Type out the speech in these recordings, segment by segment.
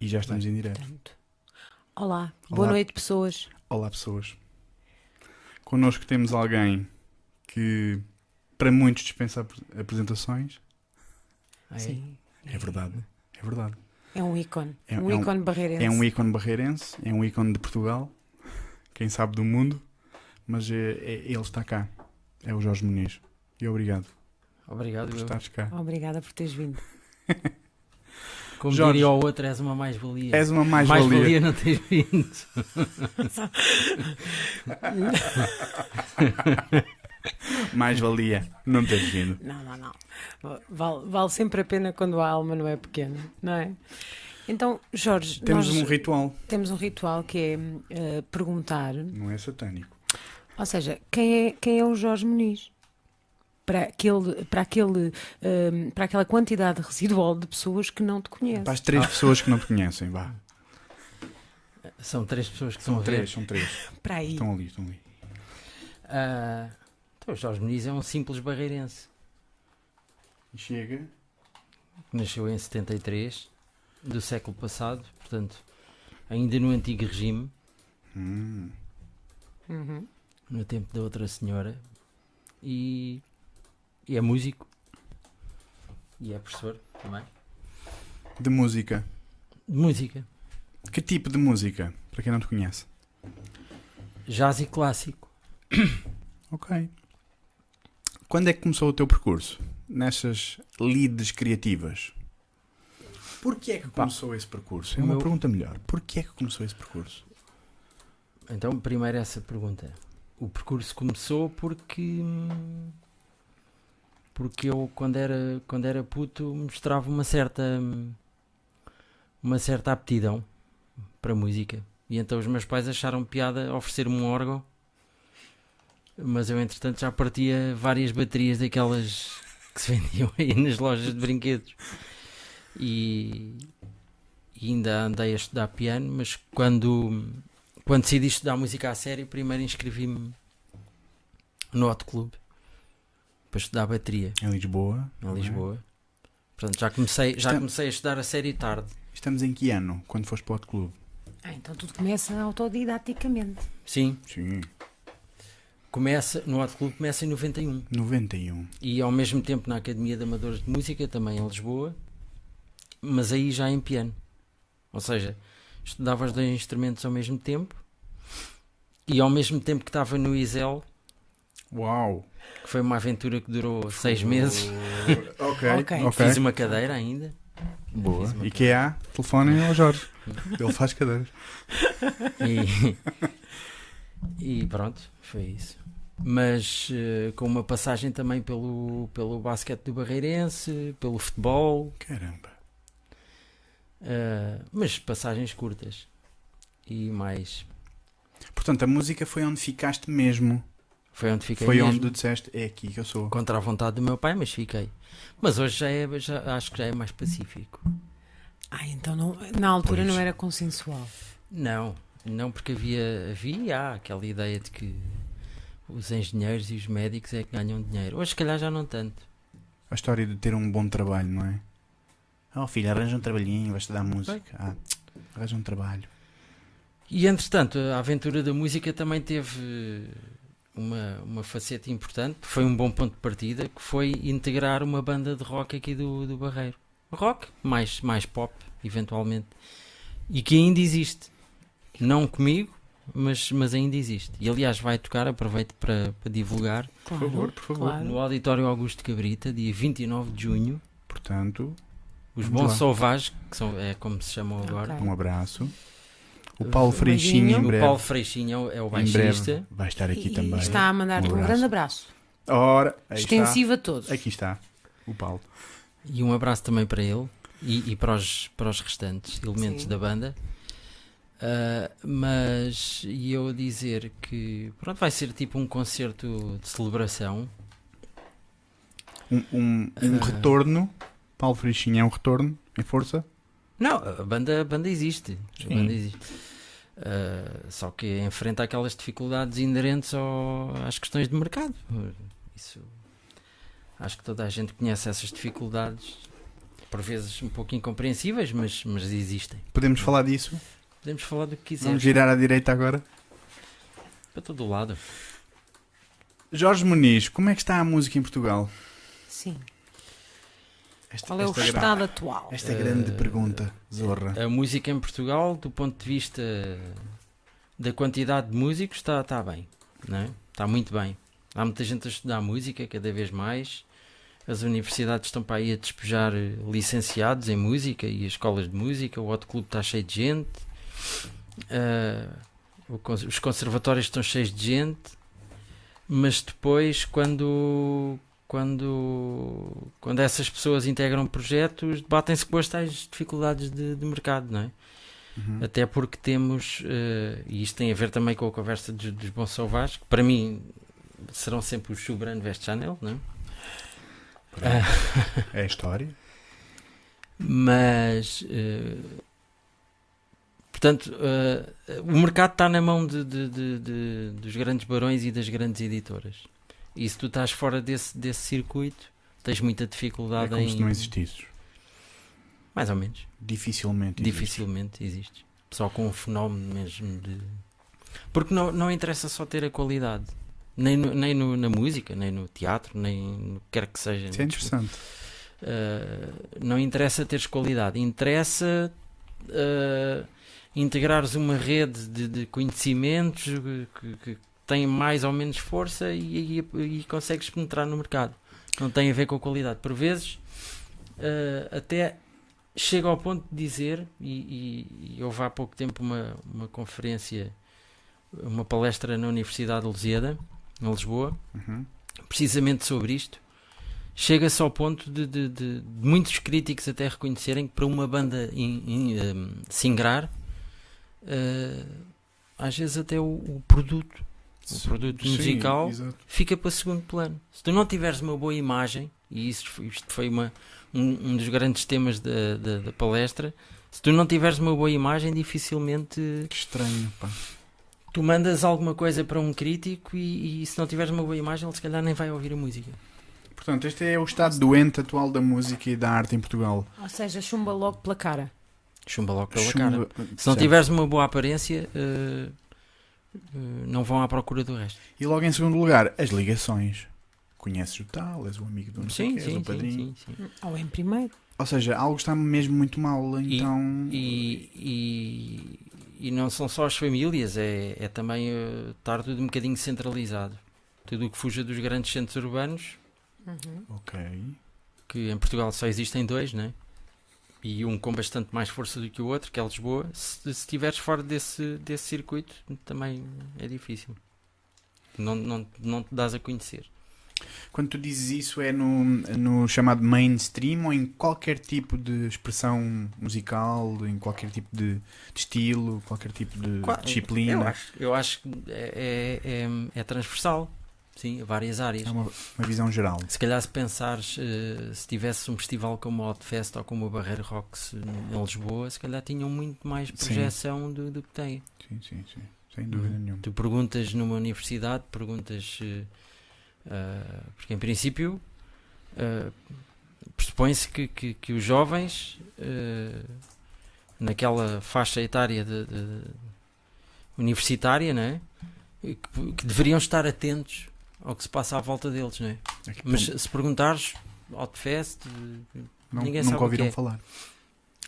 E já estamos em direto. Portanto, olá, boa Olá. noite, pessoas. Olá, pessoas. Connosco temos alguém que para muitos dispensa apresentações. Sim, É verdade. É verdade. é um ícone. É- um é um- ícone barreirense. É um ícone barreirense, é um ícone de Portugal, quem sabe do mundo, mas ele está cá. É o Jorge Muniz. E obrigado Obrigado. por Eu. estares cá. Obrigada por teres vindo. Como Jorge, diria o outro, és uma mais-valia. És uma mais-valia. Mais-valia não tens vindo. Mais-valia. Não tens vindo. Não. Vale sempre a pena quando a alma não é pequena, não é? Então, Jorge, Temos nós um ritual. temos um ritual que é perguntar, Não é satânico. ou seja, quem é o Jorge Muniz? Para aquela quantidade residual de pessoas que não te conhecem. Para as 3 pessoas que não te conhecem, vá. São 3 pessoas que São estão a ver. 3, são 3. Para aí. Estão ali, estão ali. Então, o Jorge Muniz é um simples barreirense. E chega. Nasceu em 73 do século passado, portanto, ainda no antigo regime, Hum. Uhum. no tempo da outra senhora, e é músico e é professor também De música. de música, Que tipo de música? Para quem não te conhece. jazz e clássico. Ok. Quando é que começou o teu percurso? Nessas lides criativas? Porquê é que começou esse percurso? É o uma meu- pergunta melhor. Porquê é que começou esse percurso? Então, primeiro essa pergunta. O percurso começou porque eu, quando era puto, mostrava uma certa aptidão para música. E então os meus pais acharam piada oferecer-me um órgão, mas eu, entretanto, já partia várias baterias daquelas que se vendiam aí nas lojas de brinquedos. E ainda andei a estudar piano, mas quando decidi estudar música a sério, primeiro inscrevi-me no Hot Club para estudar bateria Em Lisboa. em não é? Lisboa. Portanto, já comecei a estudar a sério tarde. Estamos em que ano? Quando foste para o Hot Club? Então tudo começa autodidaticamente. Sim, Sim. no Hot Club começa em 91. 91. E ao mesmo tempo na Academia de Amadores de Música, também em Lisboa, mas aí já em piano. Ou seja, estudava os 2 instrumentos ao mesmo tempo, e ao mesmo tempo que estava no ISEL, Uau. que foi uma aventura que durou 6 meses, Ok. Ok. Ok. fiz uma cadeira ainda. Boa. Fiz uma IKEA, telefonem ao Jorge. Ele faz cadeiras. E pronto, foi isso. Mas com uma passagem também pelo basquete do Barreirense, pelo futebol, Caramba. mas passagens curtas. E mais. Portanto, a música foi onde ficaste mesmo. Foi onde fiquei Foi mesmo, onde disseste, é aqui que eu sou. contra a vontade do meu pai, mas fiquei. Mas hoje acho que já é mais pacífico. Então na altura Pois. não era consensual. Não, porque havia aquela ideia de que os engenheiros e os médicos é que ganham dinheiro. Hoje, se calhar, já não tanto. A história de ter um bom trabalho, não é? Oh filho, arranja um trabalhinho, vais estudar música. Arranja um trabalho. E entretanto, a aventura da música também teve uma faceta importante, foi um bom ponto de partida, que foi integrar uma banda de rock aqui do Barreiro. Rock, mais pop, eventualmente. E que ainda existe. Não comigo, mas ainda existe. E aliás vai tocar, aproveito para divulgar, Claro, favor, por favor. claro. no Auditório Augusto Cabrita, dia 29 de junho, Portanto, os Vamos Bons lá. Sauvages, que é como se chamam agora. Ok. um abraço. O Paulo Um Freixinho em beijinho. O breve. Paulo Freixinho é o Em baixista. breve vai estar aqui E também. está a mandar-te um abraço. grande abraço. Ora, aí Extensivo a todos. está. Aqui está. O Paulo. E um abraço também para ele e para os restantes elementos Sim. da banda. Mas e eu dizer que pronto, vai ser tipo um concerto de celebração. Um retorno. Paulo Freixinho é um retorno em força. Não, a banda existe. A Sim. banda existe. Só que enfrenta aquelas dificuldades inerentes às questões de mercado. Isso, acho que toda a gente conhece essas dificuldades. por vezes um pouco incompreensíveis, mas existem. Podemos falar disso? Podemos falar do que quisermos. Vamos girar à direita agora. Para todo o lado. Jorge Muniz, como é que está a música em Portugal? Sim. Esta, Qual é o esta gra- estado atual? Esta grande pergunta, Zorra. A música em Portugal, do ponto de vista da quantidade de músicos, está bem. Não é? Está muito bem. Há muita gente a estudar música, cada vez mais. As universidades estão para aí a despejar licenciados em música e as escolas de música. O Hot Club está cheio de gente. Os conservatórios estão cheios de gente. Mas depois, quando essas pessoas integram projetos, debatem-se com as tais dificuldades de mercado, não é? Até porque temos, e isto tem a ver também com a conversa dos Bons Sauvages, que para mim serão sempre os Subran West Channel, não é? É a história. Mas, portanto, o mercado está na mão dos grandes barões e das grandes editoras. E se tu estás fora desse circuito, tens muita É dificuldade como em... se não existisses. Mais ou menos. Dificilmente existe. Dificilmente existe. Só com um fenómeno mesmo de... Porque não interessa só ter a qualidade. Nem na música, nem no teatro, nem no que quer que seja. Isso é interessante. Não interessa teres qualidade. Interessa integrares uma rede de conhecimentos que tem mais ou menos força e consegues penetrar no mercado. Não tem a ver com a qualidade. Por vezes, até chega ao ponto de dizer, e houve há pouco tempo uma conferência, uma palestra na Universidade de Lusíada, em Lisboa, precisamente sobre isto. Chega-se ao ponto de muitos críticos até reconhecerem que para uma banda se ingrar, às vezes até o produto musical fica para segundo plano. Se tu não tiveres uma boa imagem, e isto foi um dos grandes temas da palestra, se tu não tiveres uma boa imagem, dificilmente... Que estranho, pá. Tu mandas alguma coisa para um crítico e se não tiveres uma boa imagem, ele se calhar nem vai ouvir a música. Portanto, este é o estado doente atual da música e da arte em Portugal. Ou seja, chumba logo pela cara. Chumba logo pela cara. Se não tiveres uma boa aparência, não vão à procura do resto. E logo em segundo lugar, as ligações. Conheces o tal, és o amigo do não sei Sim, quê, és o padrinho. sim. Ou em primeiro. Ou seja, algo está mesmo muito mal, então... E não são só as famílias, é também estar tudo um bocadinho centralizado. Tudo o que fuja dos grandes centros urbanos, Ok. que em Portugal só existem dois, não é? E um com bastante mais força do que o outro, que é Lisboa. Se estiveres fora desse circuito, também é difícil. Não te dás a conhecer. Quando tu dizes isso, é no chamado mainstream ou em qualquer tipo de expressão musical, em qualquer tipo de estilo, qualquer tipo de disciplina? Eu acho que é transversal, sim, a várias áreas. É uma visão geral. Se calhar se pensares, se tivesse um festival como o Outfest ou como o Barreiro Rocks em Lisboa, se calhar tinham muito mais projeção do que têm. Sim. Sem dúvida nenhuma. Tu perguntas numa universidade, porque em princípio pressupõe-se que os jovens naquela faixa etária universitária, não é? Que deveriam estar atentos ao que se passa à volta deles, não é? Mas se perguntares Outfest, ninguém sabe nunca o que ouviram é. falar.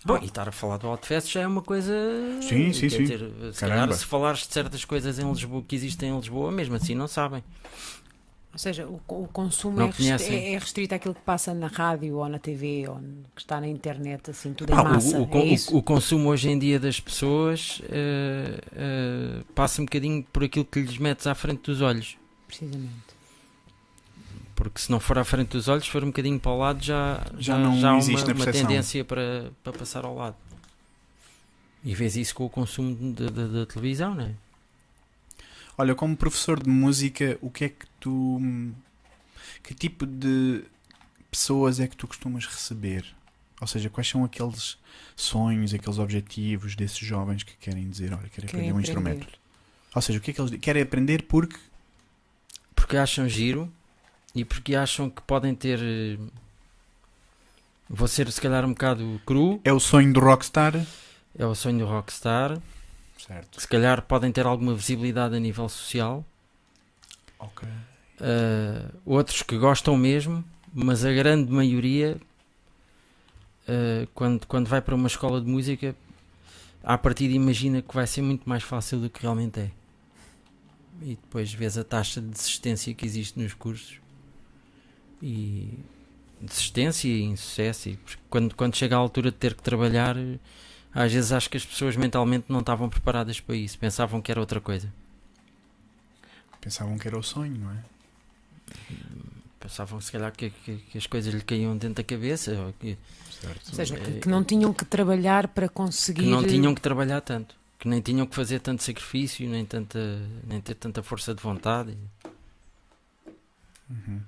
Bom, e estar a falar do Outfest já é uma coisa... Sim. Quer dizer, se calhar, Caramba. se falares de certas coisas em Lisboa que existem em Lisboa, mesmo assim não sabem. Ou seja, o consumo Não é conhecem. é restrito àquilo que passa na rádio ou na TV ou que está na internet, assim, tudo em massa. É isso? O consumo hoje em dia das pessoas passa um bocadinho por aquilo que lhes metes à frente dos olhos. Precisamente. Porque se não for à frente dos olhos, se for um bocadinho para o lado, já não há existe na uma percepção. tendência para passar ao lado. E vês isso com o consumo da televisão, não é? Olha, como professor de música, o que é que tu... Que tipo de pessoas é que tu costumas receber? Ou seja, quais são aqueles sonhos, aqueles objetivos desses jovens que querem dizer, olha, quero aprender um instrumento? Ou seja, o que é que eles querem aprender porque acham giro e porque acham que podem ter Vou ser se calhar um bocado cru, É o sonho do rockstar? é o sonho do rockstar. Certo. Se calhar podem ter alguma visibilidade a nível social. Ok. Outros que gostam mesmo, mas a grande maioria, quando vai para uma escola de música, à partida imagina que vai ser muito mais fácil do que realmente é. E depois vês a taxa de desistência que existe nos cursos. E desistência e insucesso. E quando chega à altura de ter que trabalhar, às vezes acho que as pessoas mentalmente não estavam preparadas para isso. Pensavam que era outra coisa. Pensavam que era o sonho, não é? Pensavam se calhar que as coisas lhe caíam dentro da cabeça. Certo. Ou seja, que não tinham que trabalhar para conseguir. Que não tinham que trabalhar tanto. Que nem tinham que fazer tanto sacrifício, nem ter tanta força de vontade. Uhum.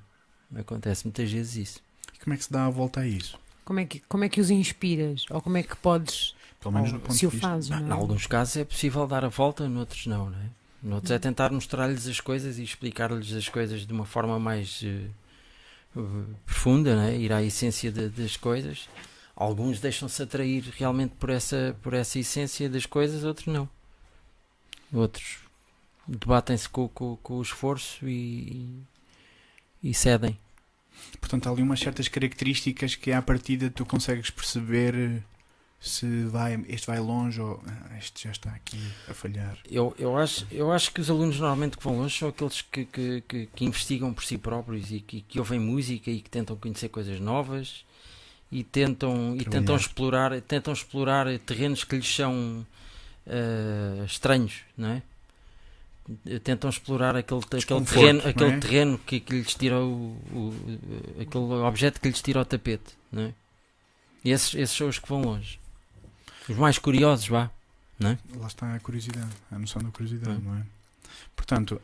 Acontece muitas vezes isso. E como é que se dá a volta a isso? Como é que os inspiras? Ou como é que podes. Pelo menos ou do ponto se de o vista. fazes, Em não é? alguns casos é possível dar a volta, noutros não, não é? Noutros é tentar mostrar-lhes as coisas e explicar-lhes as coisas de uma forma mais profunda, não é? Ir à essência das coisas. Alguns deixam-se atrair realmente por essa essência das coisas, outros não. Outros debatem-se com o esforço e cedem. Portanto, há ali umas certas características que à partida tu consegues perceber se este vai longe ou este já está aqui a falhar. Eu acho que os alunos normalmente que vão longe são aqueles que investigam por si próprios e que ouvem música e que tentam conhecer coisas novas e tentam explorar terrenos que lhes são estranhos, não é? Tentam explorar aquele terreno que lhes tira aquele objeto que lhes tira o tapete, não é? E esses são os que vão longe. Os mais curiosos, vá. Não é? Lá está a curiosidade, a noção da curiosidade, não é? Portanto,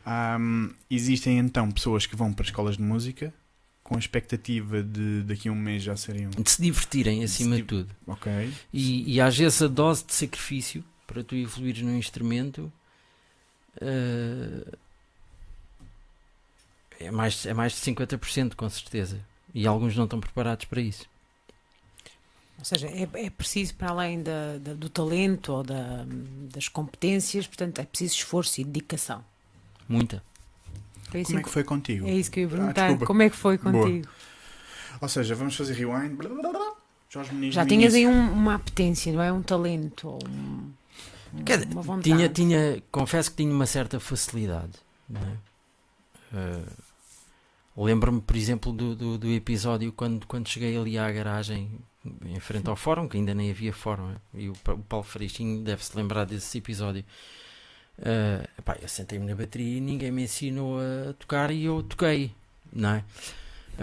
existem então pessoas que vão para escolas de música com a expectativa de daqui a um mês já serem... De se divertirem, acima de tudo. Ok. E às vezes a dose de sacrifício para tu evoluires num instrumento é mais de 50%, com certeza. E alguns não estão preparados para isso. Ou seja, é preciso, para além do talento ou das competências, portanto, é preciso esforço e dedicação. Muita. Como é que foi contigo? É isso que eu ia perguntar. Desculpa. Como é que foi contigo? Boa. Ou seja, vamos fazer rewind. Jorge Muniz Já no tinhas aí início. uma apetência, não é? Um talento ou uma vontade. Confesso que tinha uma certa facilidade. Não é? Lembro-me, por exemplo, do episódio quando cheguei ali à garagem em frente ao fórum, que ainda nem havia fórum, e o Paulo Freixinho deve-se lembrar desse episódio. Eu sentei-me na bateria e ninguém me ensinou a tocar e eu toquei, não é?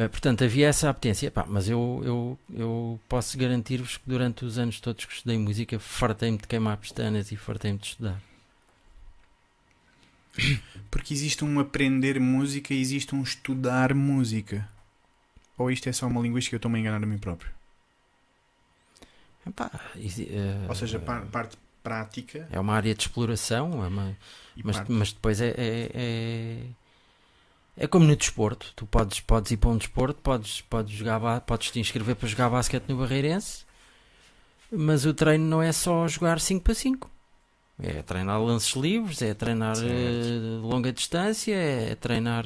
Portanto, havia essa apetência, mas eu posso garantir-vos que durante os anos todos que estudei música fartei-me de queimar pestanas e fartei-me de estudar. Porque existe um aprender música e existe um estudar música. Ou isto é só uma linguística que eu estou-me a enganar a mim próprio? Ou seja, parte prática. É uma área de exploração, mas depois é como no desporto. Tu podes ir para um desporto, podes te inscrever para jogar basquete no Barreirense, mas o treino não é só jogar 5x5. É treinar lances livres, é treinar longa distância, é treinar,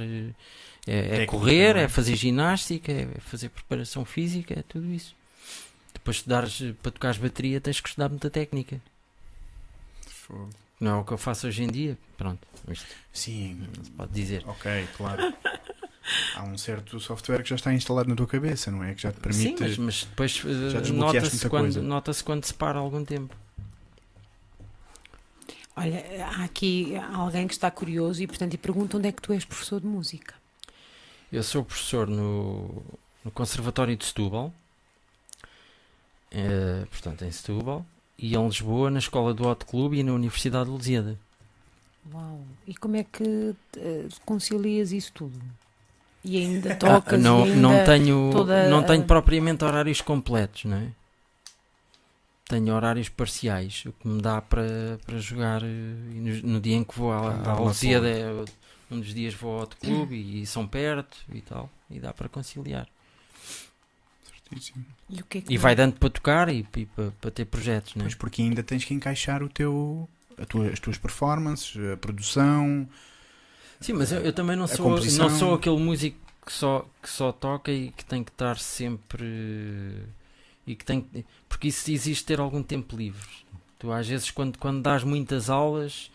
é correr, é fazer ginástica, é fazer preparação física, é tudo isso. Depois de estudares para tocares bateria, tens que estudar muita técnica. Fogo. Não é o que eu faço hoje em dia. Pronto, isto Sim. não se pode dizer. Ok, claro. Há um certo software que já está instalado na tua cabeça, não é? Que já te permite... Sim, mas depois já desbloqueaste muita coisa. nota-se quando se para algum tempo. Olha, há aqui alguém que está curioso e, portanto, pergunta onde é que tu és professor de música. Eu sou professor no Conservatório de Setúbal, portanto em Setúbal, e em Lisboa na Escola do Hot Club e na Universidade de Lusíada. Uau! E como é que concilias isso tudo? E ainda tocas não ainda tenho propriamente horários completos, não é? Tenho horários parciais, o que me dá para jogar no dia em que vou à Lusíada, um dos dias vou ao Hot Club e são perto e tal, e dá para conciliar. Certíssimo. E o que é que E vai dando para tocar e para ter projetos, né? Pois porque ainda tens que encaixar as tuas performances, a produção. Sim, mas eu também não a sou, composição. não sou aquele músico que só toca e que tem que estar sempre. E que tem, porque isso exige ter algum tempo livre. Tu, às vezes, quando dás muitas aulas.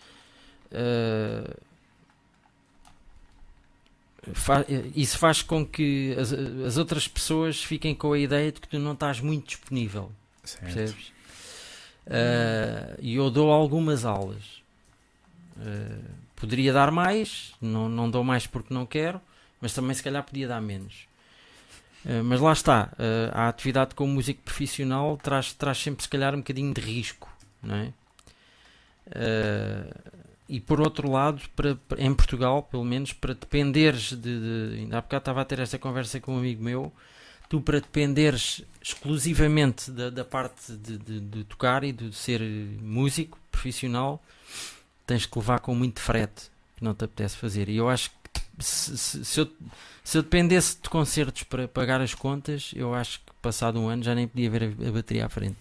Isso faz com que as outras pessoas fiquem com a ideia de que tu não estás muito disponível. Certo. Percebes? E eu dou algumas aulas. Poderia dar mais, não dou mais porque não quero, mas também se calhar podia dar menos. Mas lá está, a atividade como músico profissional traz sempre se calhar um bocadinho de risco, não é? E por outro lado, em Portugal, pelo menos, para dependeres ainda há bocado estava a ter esta conversa com um amigo meu, tu para dependeres exclusivamente da parte de tocar e de ser músico profissional, tens que levar com muito frete que não te apetece fazer. E eu acho que se eu dependesse de concertos para pagar as contas, eu acho que passado um ano já nem podia ver a bateria à frente.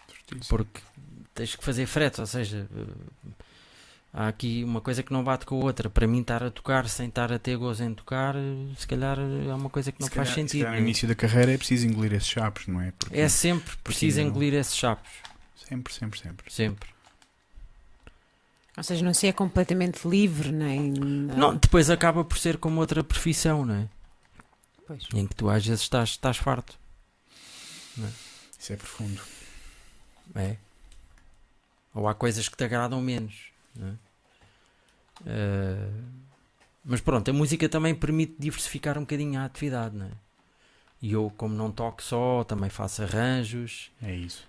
Certíssimo. Porque tens que fazer frete, ou seja, há aqui uma coisa que não bate com a outra. Para mim, estar a tocar sem estar a ter gozo em tocar, se calhar é uma coisa que não faz Se sentido. calhar, no início da carreira é preciso engolir esses chapos, não é? Porque É sempre preciso não- engolir esses chapos. sempre, sempre, sempre. Sempre. Ou seja, não se é completamente livre, nem. Não, depois acaba por ser como outra profissão, não é? Pois. Em que tu às vezes estás farto. Isso é profundo. É. Ou há coisas que te agradam menos, não é? Mas pronto, a música também permite diversificar um bocadinho a atividade, não é? E eu, como não toco só, também faço arranjos. É isso.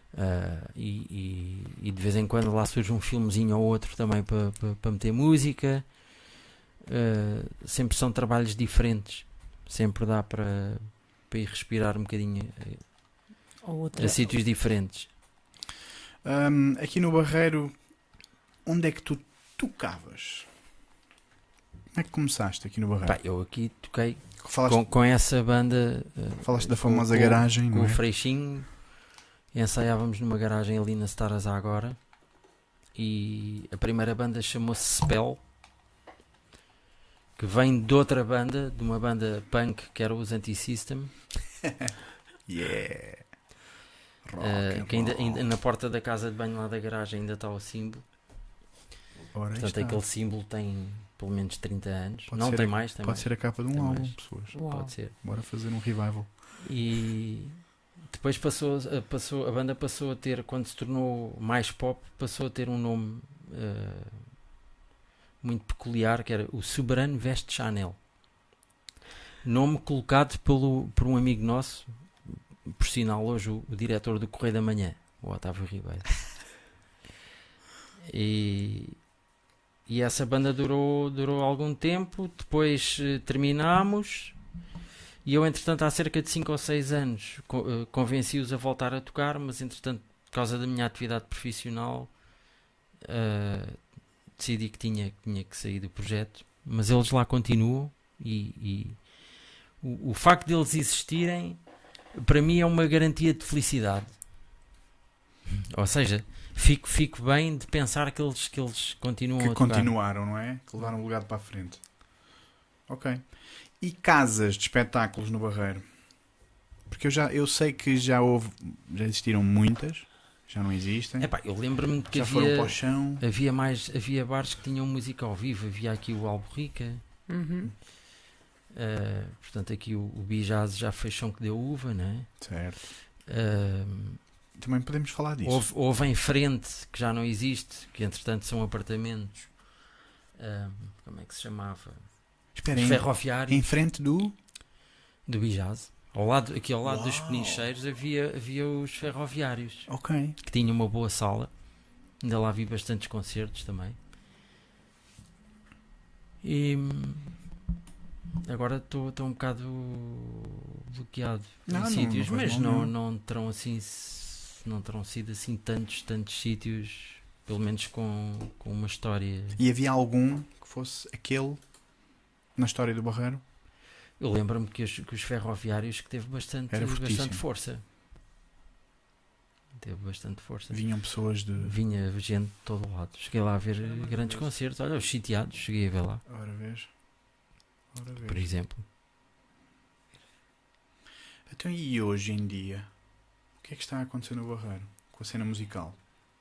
E de vez em quando lá surge um filmezinho ou outro também para meter música. Sempre são trabalhos diferentes, sempre dá para ir respirar um bocadinho Ou outra. a sítios diferentes. Aqui no Barreiro, onde é que tu tocavas? Como é que começaste aqui no Barreiro? Pá, eu aqui toquei Falaste, com essa banda. falaste da com- famosa com- garagem, com não o é? Freixinho. Ensaiávamos numa garagem ali na Staras agora. E a primeira banda chamou-se Spell, que vem de outra banda, de uma banda punk que era os Anti-System. Yeah! Rock and Que roll. ainda na porta da casa de banho lá da garagem ainda está o símbolo. Ora, aí Portanto, está. aquele símbolo tem pelo menos 30 anos. Pode não, ser tem a- mais, tem Pode mais. ser a capa de um Tem álbum, mais. pessoas. Uau. Pode ser. Bora fazer um revival. E depois a banda passou a ter, quando se tornou mais pop, passou a ter um nome muito peculiar, que era o Soberano Veste Chanel. Nome colocado por um amigo nosso, por sinal hoje o diretor do Correio da Manhã, o Otávio Ribeiro. E essa banda durou algum tempo, depois terminámos. E eu, entretanto, há cerca de 5 ou 6 anos convenci-os a voltar a tocar, mas entretanto, por causa da minha atividade profissional, decidi que tinha que sair do projeto. Mas eles lá continuam e o facto de eles existirem, para mim, é uma garantia de felicidade. Ou seja, fico bem de pensar que eles continuam Que a tocar. continuaram, não é? Que levaram o legado para a frente. Ok. E casas de espetáculos no Barreiro? Porque eu sei que já existiram muitas, já não existem. Epá, eu lembro-me de que Já foram para o chão. havia bares que tinham música ao vivo. Havia aqui o Alborrica, Uhum. portanto aqui o Bijaz já fez chão que deu uva, não é? Certo. Também podemos falar disso. Houve em frente, que já não existe, que entretanto são apartamentos, como é que se chamava? Esperem, Ferroviário em frente do... do Bijaz. Aqui ao lado dos Uau. Penicheiros havia os ferroviários, Ok. que tinham uma boa sala. Ainda lá vi bastantes concertos também. E agora estou um bocado bloqueado Não, em não, sítios, não faz mas mal não terão assim, não terão sido assim tantos sítios, pelo menos com uma história. E havia algum que fosse aquele na história do Barreiro? Eu lembro-me que os ferroviários que teve bastante, Era fortíssimo. bastante força. Teve bastante força. Vinham pessoas de. Vinha gente de todo lado. Cheguei lá a ver grandes concertos. Olha, os sitiados, cheguei a ver lá, Ora vês. por exemplo. Então, e hoje em dia? O que é que está a acontecer no Barreiro? Com a cena musical?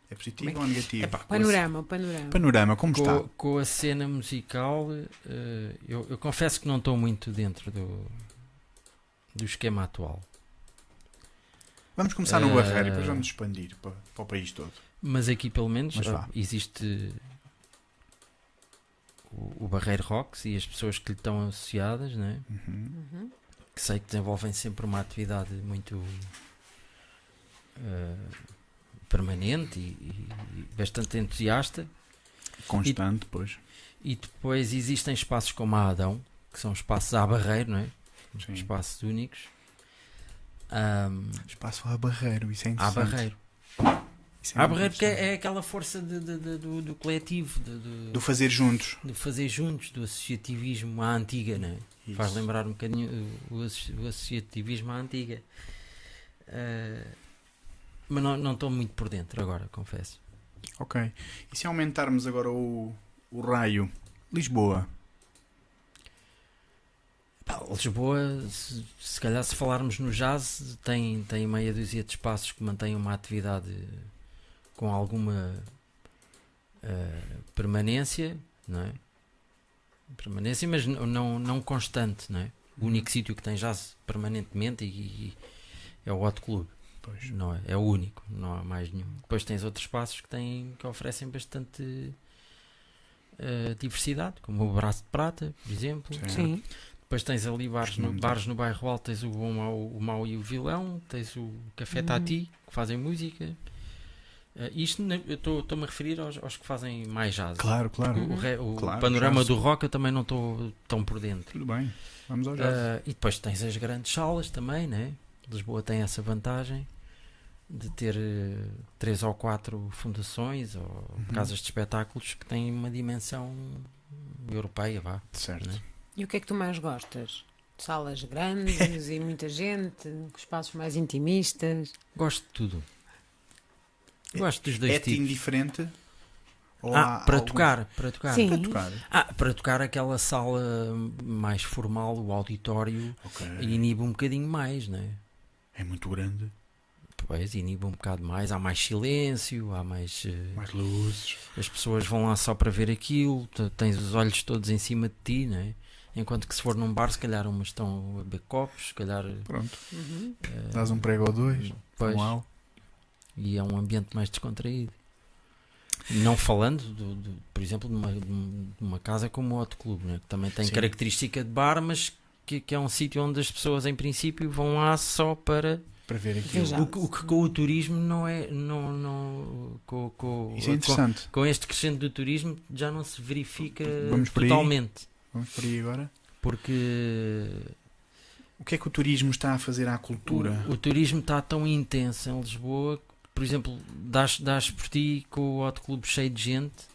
É positivo ou negativo? Epá, Panorama. Panorama, como está? com a cena musical, eu confesso que não estou muito dentro do esquema atual. Vamos começar no Barreiro e depois vamos expandir para o país todo. Mas aqui pelo menos Mas vá. existe o Barreiro Rocks e as pessoas que lhe estão associadas, né? Uhum. Que sei que desenvolvem sempre uma atividade muito permanente e bastante entusiasta. Constante, pois. E depois existem espaços como a Adão, que são espaços à Barreiro, não é? Sim. Espaços únicos. Espaço à Barreiro, isso é À interessante. Barreiro. Isso é À muito Barreiro que interessante. é aquela força do coletivo, Do fazer juntos. de fazer juntos, do associativismo à antiga, não é? Isso. Faz lembrar um bocadinho o associativismo à antiga. Mas não estou muito por dentro agora, confesso. Ok. E se aumentarmos agora o raio? Lisboa. Pá, Lisboa, se calhar se falarmos no jazz, tem meia dúzia de espaços que mantêm uma atividade com alguma permanência, não é? Permanência, mas não constante, não é? O único sítio que tem jazz permanentemente e é o Hot Club. Pois. Não é? É o único, não há mais nenhum. Depois tens outros espaços que oferecem bastante diversidade, como o Braço de Prata, por exemplo. Sim. Sim. Depois tens ali bares no bairro Alto, tens o Bom, o Mau e o Vilão, tens o Café Tati, que fazem música. Isto eu estou-me a referir aos que fazem mais jazz. Claro, claro. O Claro, panorama jazz. do rock eu também não estou tão por dentro. Tudo bem. Vamos ao jazz. E depois tens as grandes salas também, né? Lisboa tem essa vantagem de ter 3 ou 4 fundações ou casas de espetáculos que têm uma dimensão europeia, vá. Certo. né? E o que é que tu mais gostas? Salas grandes e muita gente, espaços mais intimistas. Gosto de tudo. Gosto dos dois É-te tipos. indiferente? Ou há Para algum- tocar. Sim. Para tocar. Para tocar aquela sala mais formal, o auditório, Ok. inibe um bocadinho mais, né? É muito grande. Pois, inibe um bocado mais, há mais silêncio, há mais. Mais luzes. As pessoas vão lá só para ver aquilo, tens os olhos todos em cima de ti, né? Enquanto que se for num bar, se calhar umas estão a beber copos, se calhar. Pronto. Uhum. Dás um prego ou dois. Pois, Manual. e é um ambiente mais descontraído. Não falando, por exemplo, de uma casa como o Hot Club, né? Que também tem Sim. característica de bar, mas que é um sítio onde as pessoas, em princípio, vão lá só para. Para ver aquilo. Veja. O que com o turismo não é. Isso é interessante. Com este crescente do turismo já não se verifica Vamos por aí? totalmente. Vamos por aí agora. Porque O que é que o turismo está a fazer à cultura? o turismo está tão intenso em Lisboa que, por exemplo, dás por ti com o Hot Club cheio de gente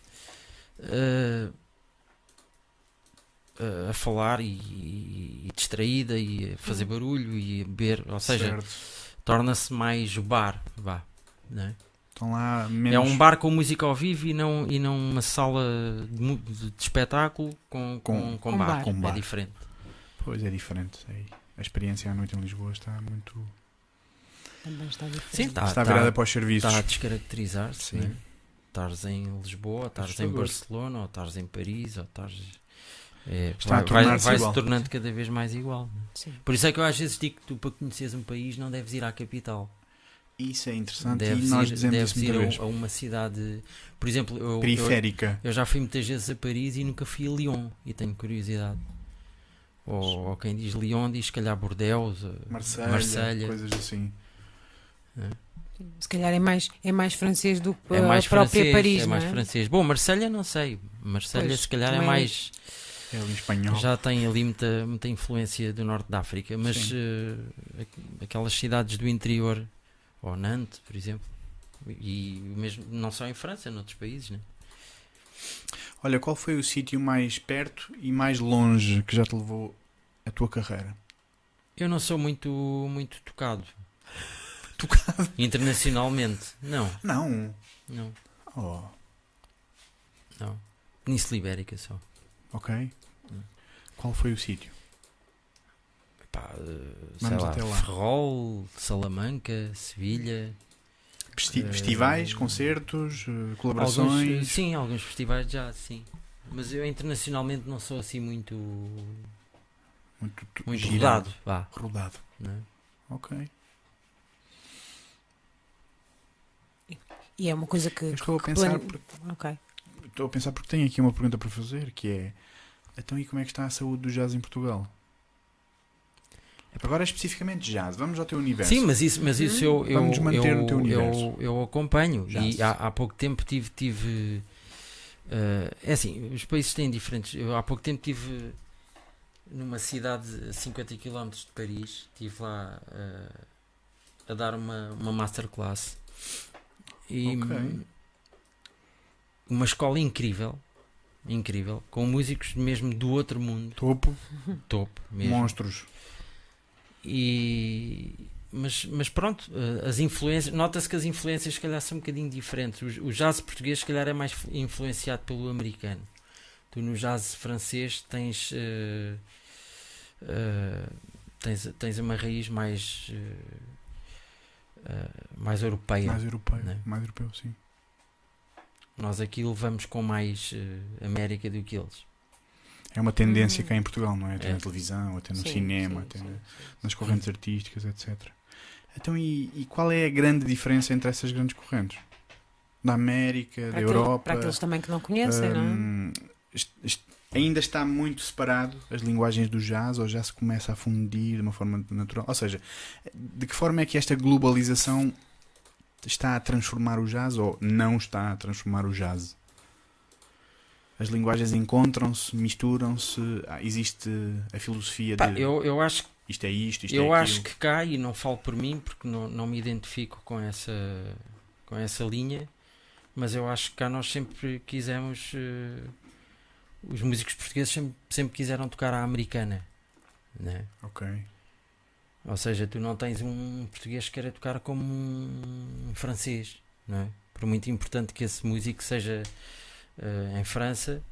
a falar e distraída e a fazer barulho e a beber, ou seja, Certo. torna-se mais bar, vá, né? Estão lá É menos... um bar com música ao vivo e não uma sala de espetáculo com bar. com bar. É diferente. Pois é diferente. A experiência à noite em Lisboa está muito... Também está diferente. Sim, está virada para os serviços. Está a descaracterizar-se, Sim. né? Estares em Lisboa, ou estares em Assustador. Barcelona, ou estares em Paris, ou estares. Está a tornar-se vai igual. se tornando cada vez mais igual. Né? Sim. Por isso é que eu às vezes digo que tu, para conheceres um país, não deves ir à capital. Isso é interessante Deves e nós ir, dizemos deves isso muitas ir vezes. a uma cidade. Por exemplo, eu Periférica. já fui muitas vezes a Paris e nunca fui a Lyon e tenho curiosidade. Ou quem diz Lyon diz se calhar Bordeaux, Marselha, coisas assim. Se calhar é mais francês do que É mais a própria francês, Paris, é mais não é? francês. Bom, Marselha não sei. Marselha Pois, se calhar é também- mais. É ali em espanhol. Já tem ali muita influência do norte da África, mas Sim. aquelas cidades do interior, ou Nantes, por exemplo, e mesmo não só em França, noutros países, né? Olha, qual foi o sítio mais perto e mais longe que já te levou a tua carreira? Eu não sou muito tocado. Tocado? Internacionalmente. Não. Não. Não. Oh, Península Ibérica só. ok. Qual foi o sítio? Pá, sei Vamos lá, até lá. Ferrol, Salamanca, Sevilha. Festivais, concertos, colaborações? Sim, alguns festivais já, sim. Mas eu internacionalmente não sou assim muito Muito rodado. Vá, rodado. né? Ok. E é uma coisa que. Eu estou a que pensar, Ok. estou a pensar porque tenho aqui uma pergunta para fazer, que é, então e como é que está a saúde do jazz em Portugal? Agora especificamente jazz, vamos ao teu universo. Sim, mas isso eu Vamos manter no teu universo. eu acompanho. Jazz. E há pouco tempo tive é assim, os países têm diferentes. Eu há pouco tempo estive numa cidade a 50 km de Paris, estive lá a dar uma masterclass. E Ok. uma escola incrível, com músicos mesmo do outro mundo, Topo, topo mesmo. monstros. Mas pronto, as influências, nota-se que as influências se calhar são um bocadinho diferentes. O jazz português se calhar é mais influenciado pelo americano. Tu no jazz francês tens uma raiz mais europeia. Mais europeu, né? mais europeu, sim. Nós aqui levamos com mais América do que eles. É uma tendência cá em Portugal, não é? Até É. na televisão, até no Sim, cinema, sim, até sim. nas correntes artísticas, etc. Então, e qual é a grande diferença entre essas grandes correntes? Da América, da Europa? Para aqueles também que não conhecem, não é? Ainda está muito separado as linguagens do jazz, ou já se começa a fundir de uma forma natural? Ou seja, de que forma é que esta globalização está a transformar o jazz ou não está a transformar o jazz? As linguagens encontram-se, misturam-se, existe a filosofia de Eu acho que isto é isto é eu aquilo. acho que cá, e não falo por mim porque não me identifico com essa linha, mas eu acho que cá nós sempre quisemos, os músicos portugueses sempre quiseram tocar à americana, né? Ok. Ou seja, tu não tens um português que queira tocar como um francês, não é? Por muito importante que esse músico seja em França,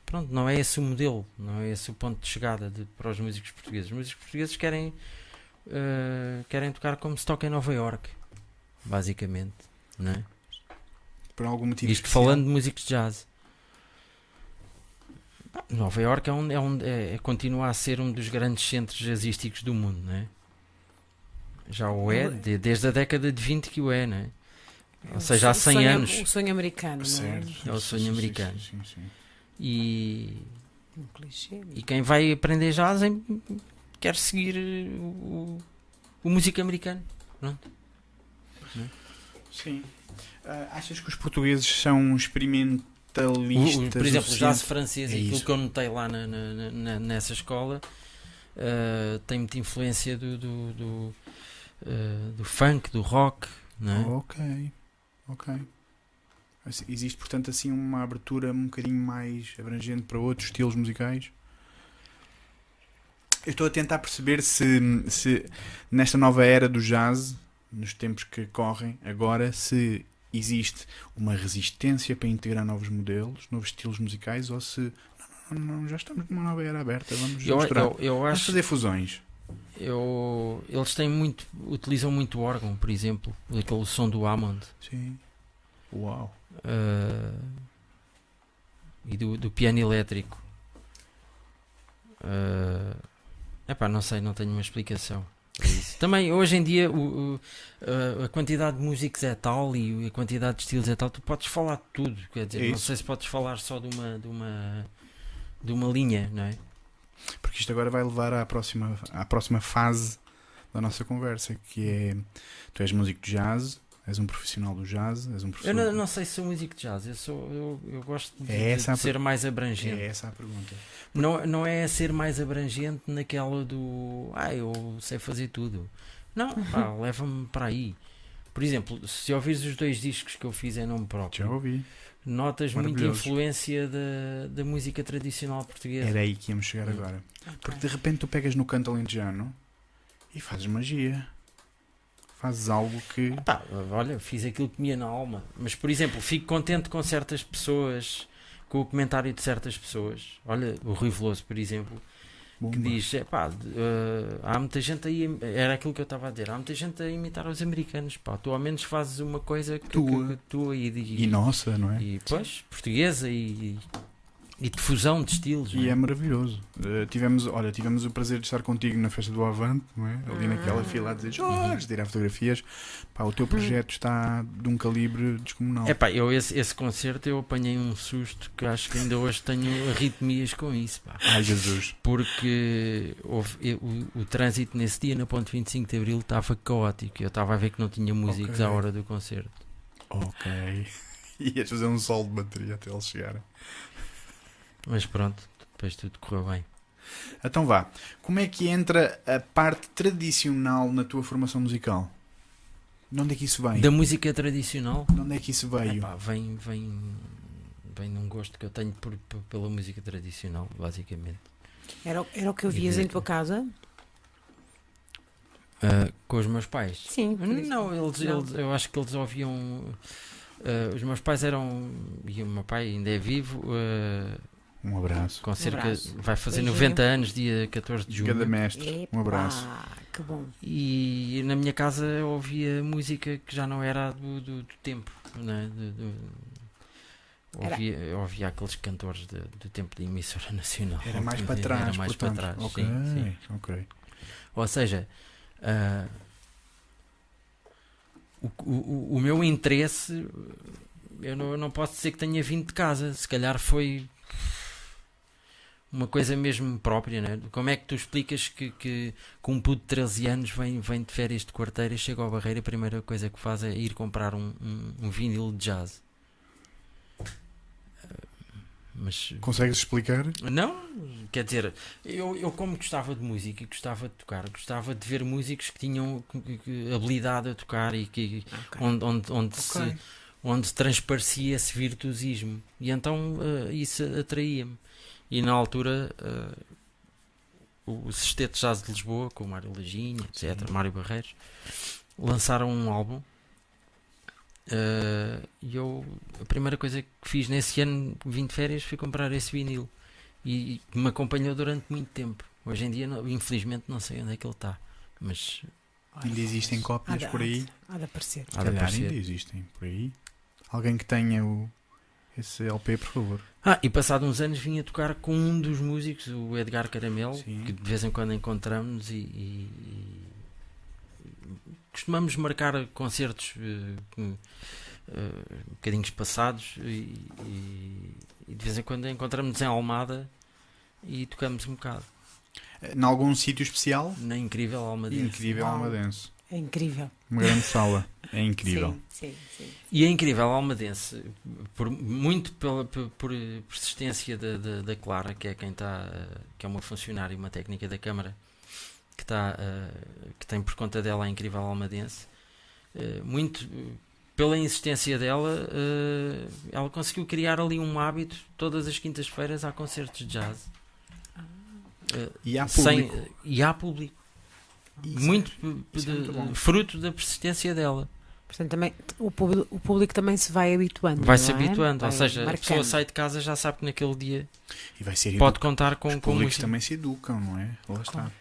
pronto, não é esse o modelo, não é esse o ponto de chegada para os músicos portugueses. Os músicos portugueses querem tocar como se toca em Nova Iorque, basicamente, não é? Por algum motivo Isto especial? falando de músicos de jazz. Nova Iorque continua a ser um dos grandes centros jazzísticos do mundo, não é? Já o é, desde a década de 20 que o é, não é? Ou seja, há 100 anos. O sonho americano, não Certo. É o sonho Sim, americano. sim, sim. E Um clichê. quem vai aprender jazz quer seguir o músico americano. Pronto. Sim. Achas que os portugueses são experimentalistas? Por exemplo, o jazz suficiente? francês, É aquilo isso. que eu notei lá nessa escola, tem muita influência do funk, do rock, não é? Ok. Existe, portanto, assim uma abertura um bocadinho mais abrangente para outros estilos musicais? Eu estou a tentar perceber se nesta nova era do jazz, nos tempos que correm agora, se existe uma resistência para integrar novos modelos, novos estilos musicais, ou se não, já estamos numa nova era aberta, vamos misturar. Eu Vamos acho fazer fusões. eles utilizam muito órgão, por exemplo, aquele som do Hammond, Sim. Uau. e do piano elétrico. Não sei, não tenho uma explicação para isso. Também hoje em dia a quantidade de músicos é tal e a quantidade de estilos é tal, tu podes falar de tudo, quer dizer, É não isso. sei se podes falar só de uma linha, não é? Porque isto agora vai levar à próxima fase da nossa conversa, que é: tu és músico de jazz, és um profissional do jazz, és um Eu professor. não sei se sou músico de jazz, eu gosto de essa a ser mais abrangente. É essa a pergunta. Não é ser mais abrangente naquela do eu sei fazer tudo. Não, pá, leva-me para aí. Por exemplo, se ouvires os 2 discos que eu fiz em nome Já próprio, ouvi. notas muita Maravilhoso. influência da música tradicional portuguesa. Era aí que íamos chegar agora. Porque de repente tu pegas no canto alentejano e fazes magia. Fazes algo que... Pá, olha, fiz aquilo que me ia na alma. Mas, por exemplo, fico contente com certas pessoas, com o comentário de certas pessoas. Olha, o Rui Veloso, por exemplo, que Bomba. diz: pá, há muita gente aí, era aquilo que eu estava a dizer, há muita gente a imitar os americanos, pá, tu ao menos fazes uma coisa Tua. que tua E nossa, não é? e pois, portuguesa e difusão de estilos. E não é? é maravilhoso. Tivemos o prazer de estar contigo na festa do Avante, não é? Ali naquela fila a dizer Jorge, tirar fotografias. Pá, o teu projeto está de um calibre descomunal. É pá, esse concerto eu apanhei um susto que acho que ainda hoje tenho arritmias com isso, pá. Ai, Jesus. Porque o trânsito nesse dia na Ponte 25 de Abril estava caótico. Eu estava a ver que não tinha músicos Ok. à hora do concerto. Ok. Ias fazer um solo de bateria até eles chegarem. Mas pronto, depois tudo correu bem. Então vá. Como é que entra a parte tradicional na tua formação musical? De onde é que isso vem? Da música tradicional, De onde é que isso veio? epá, vem num gosto que eu tenho pela música tradicional, basicamente. Era o que eu vias em tua casa? Com os meus pais. Sim. por isso. Não, Não. eu acho que eles ouviam. Os meus pais eram. E o meu pai ainda é vivo. Um abraço. Com cerca. abraço. Vai fazer Beijinho. 90 anos, dia 14 de Ganda junho. mestre. Um abraço. Que bom. E na minha casa eu ouvia música que já não era do tempo. Né? Eu ouvia aqueles cantores do tempo da emissora nacional. Era mais para trás. Era mais portanto. para trás. Ok. Sim, sim. Ok. Ou seja, o meu interesse, eu não posso dizer que tenha vindo de casa. Se calhar foi uma coisa mesmo própria, né? Como é que tu explicas que um puto de 13 anos vem de férias de quarteira e chega ao Barreiro e a primeira coisa que faz é ir comprar um vinil de jazz? Mas Consegues explicar? não, quer dizer, eu como gostava de música e gostava de tocar, gostava de ver músicos que tinham habilidade a tocar e Ok. onde transparecia esse virtuosismo. E então isso atraía-me. E na altura o Sexteto Jazz de Lisboa, com o Mário Laginha, etc., Mário Barreiros, lançaram um álbum. E a primeira coisa que fiz nesse ano, vim de férias, foi comprar esse vinil e me acompanhou durante muito tempo. Hoje em dia, infelizmente, não sei onde é que ele está, mas Ainda existem cópias por aí? Há de aparecer. há de Calhar aparecer. ainda existem por aí. Alguém que tenha esse LP, por favor. E passado uns anos vim a tocar com um dos músicos, o Edgar Caramelo, Sim. que de vez em quando encontramos e costumamos marcar concertos um bocadinho espaçados e de vez em quando encontramos em Almada e tocamos um bocado Em algum sítio especial? na incrível Almadense. Incrível Uau. Almadense. É incrível. Uma grande sala. É incrível. Sim, sim, sim. E a incrível Almadense, muito por persistência da Clara, que é quem está, que é uma funcionária, uma técnica da Câmara, que tem por conta dela a incrível Almadense, muito pela insistência dela, ela conseguiu criar ali um hábito. Todas as quintas-feiras há concertos de jazz. E há público. E há público. Isso Muito isso é muito bom. fruto da persistência dela. Portanto, também, o público também se vai habituando. Vai-se não é? habituando, ou Vai seja, a marcando. pessoa sai de casa já sabe que naquele dia E vai ser pode contar com Os públicos música. também se educam, não é? Lá Claro. está.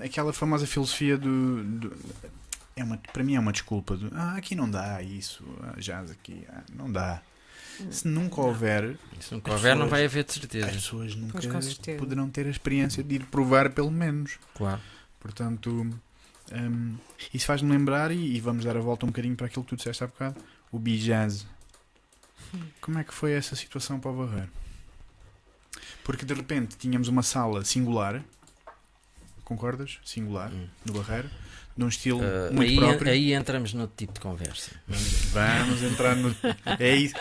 Aquela famosa filosofia para mim é uma desculpa. Aqui não dá isso. Jazz aqui. Não dá. Se nunca houver, Se nunca As houver, não pessoas- vai haver de certeza. as pessoas nunca Pois, com certeza. poderão ter a experiência de ir provar pelo menos. Claro. Portanto, isso faz-me lembrar, e vamos dar a volta um bocadinho para aquilo que tu disseste há bocado, o Bijazz. Como é que foi essa situação para o Barreiro? Porque de repente tínhamos uma sala singular, concordas? Singular, no Barreiro. de um estilo muito próprio. Aí entramos no tipo de conversa. Vamos entrar no. É isso.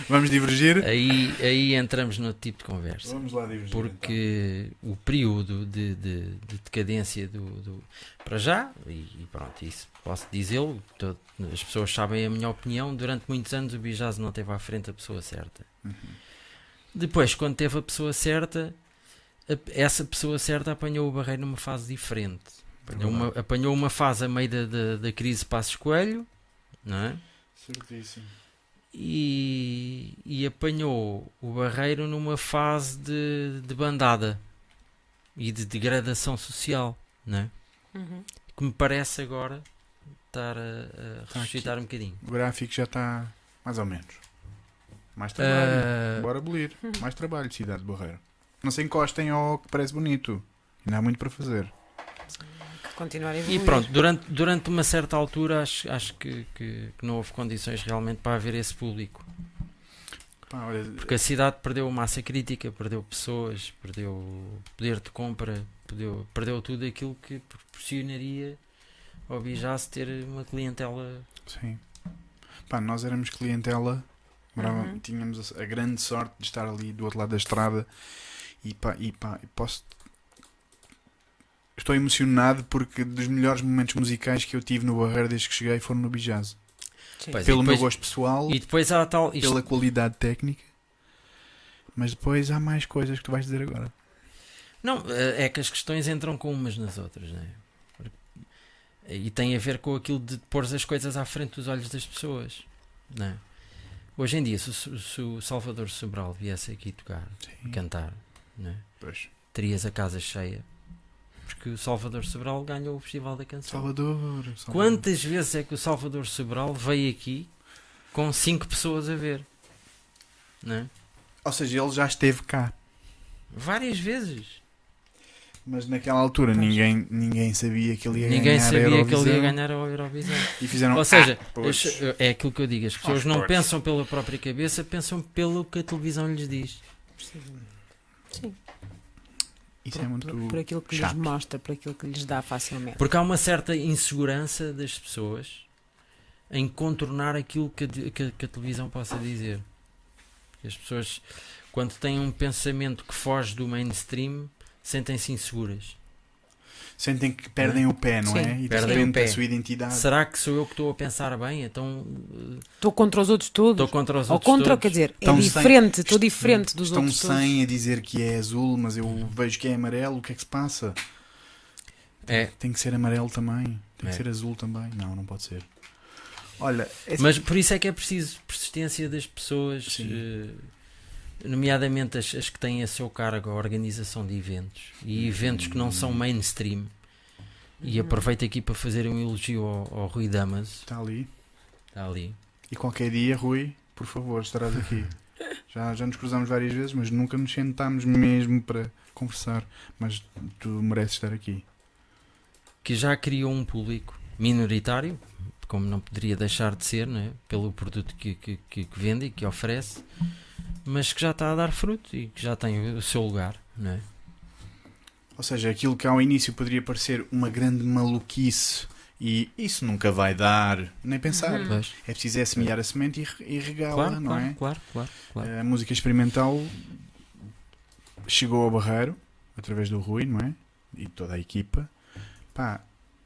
Vamos divergir? Aí entramos no tipo de conversa. Vamos lá divergir. Porque o período de decadência para já, e pronto, isso posso dizê-lo, as pessoas sabem a minha opinião, durante muitos anos o Bijaz não teve à frente a pessoa certa. Depois, quando teve a pessoa certa, essa pessoa certa apanhou o Barreiro numa fase diferente. Apanhou uma fase a meio da crise Passos Coelho, não é? Certíssimo. E apanhou o Barreiro numa fase de bandada e de degradação social, não é? Que me parece agora estar a ressuscitar um bocadinho. O gráfico já está mais ou menos. Mais trabalho. Bora abolir. Mais trabalho, cidade de Barreiro. Não se encostem ao que parece bonito. Ainda há muito para fazer. Continuar a E evoluir. pronto, durante uma certa altura acho que não houve condições realmente para haver esse público. Pá, olha, Porque a cidade perdeu massa crítica, perdeu pessoas, perdeu poder de compra, perdeu tudo aquilo que proporcionaria ao Bijaz ter uma clientela. sim. Pá, nós éramos clientela, tínhamos a grande sorte de estar ali do outro lado da estrada e posso. Estou emocionado porque dos melhores momentos musicais que eu tive no Barreiro desde que cheguei foram no Bijaz. Pois, Pelo e meu depois- gosto pessoal, E depois há tal. pela qualidade técnica, mas depois há mais coisas que tu vais dizer agora. Não, é que as questões entram com umas nas outras, não é? E tem a ver com aquilo de pôr as coisas à frente dos olhos das pessoas, não é? Hoje em dia, se o Salvador Sobral viesse aqui tocar, cantar, não é? Pois. Terias a casa cheia, porque o Salvador Sobral ganhou o Festival da Canção. Salvador. Quantas vezes é que o Salvador Sobral veio aqui com 5 pessoas a ver, não é? Ou seja, ele já esteve cá. Várias vezes. Mas naquela altura ninguém sabia que ele ia Ninguém ganhar a sabia que ele Eurovisão. ia ganhar a Eurovisão. E fizeram. Ou seja, pois. é aquilo que eu digo, as pessoas não pois. pensam pela própria cabeça, pensam pelo que a televisão lhes diz. Sim. Isso é muito Por aquilo que chato. lhes mostra, por aquilo que lhes dá facilmente. Porque há uma certa insegurança das pessoas em contornar aquilo que a televisão possa dizer. Porque as pessoas, quando têm um pensamento que foge do mainstream, sentem-se inseguras. Sentem que perdem o pé, não Sim, é? E de perdem o repente pé. a sua identidade. Será que sou eu que estou a pensar bem? Então Estou contra os outros todos. estou contra os Ou outros contra, todos. quer dizer, Estão é diferente, estou sem- diferente dos Estão outros todos. sem a dizer que é azul, mas eu vejo que é amarelo. O que é que se passa? É. Tem que ser amarelo também. Tem É. que ser azul também. Não pode ser. Olha, Mas por isso é que é preciso persistência das pessoas, Sim. nomeadamente as que têm a seu cargo a organização de eventos e eventos que não são mainstream. E aproveito aqui para fazer um elogio ao Rui Damas, está ali. está ali. E qualquer dia, Rui, por favor, estarás aqui. Já nos cruzamos várias vezes, mas nunca nos sentámos mesmo para conversar. Mas tu mereces estar aqui. Que já criou um público minoritário, como não poderia deixar de ser, não é? Pelo produto que vende e que oferece, mas que já está a dar fruto e que já tem o seu lugar, não é? Ou seja, aquilo que ao início poderia parecer uma grande maluquice e isso nunca vai dar, nem pensar. Pois. É preciso é semear a semente e regá-la, Claro, não é? claro. A música experimental chegou ao Barreiro através do Rui, não é? E toda a equipa. Pá,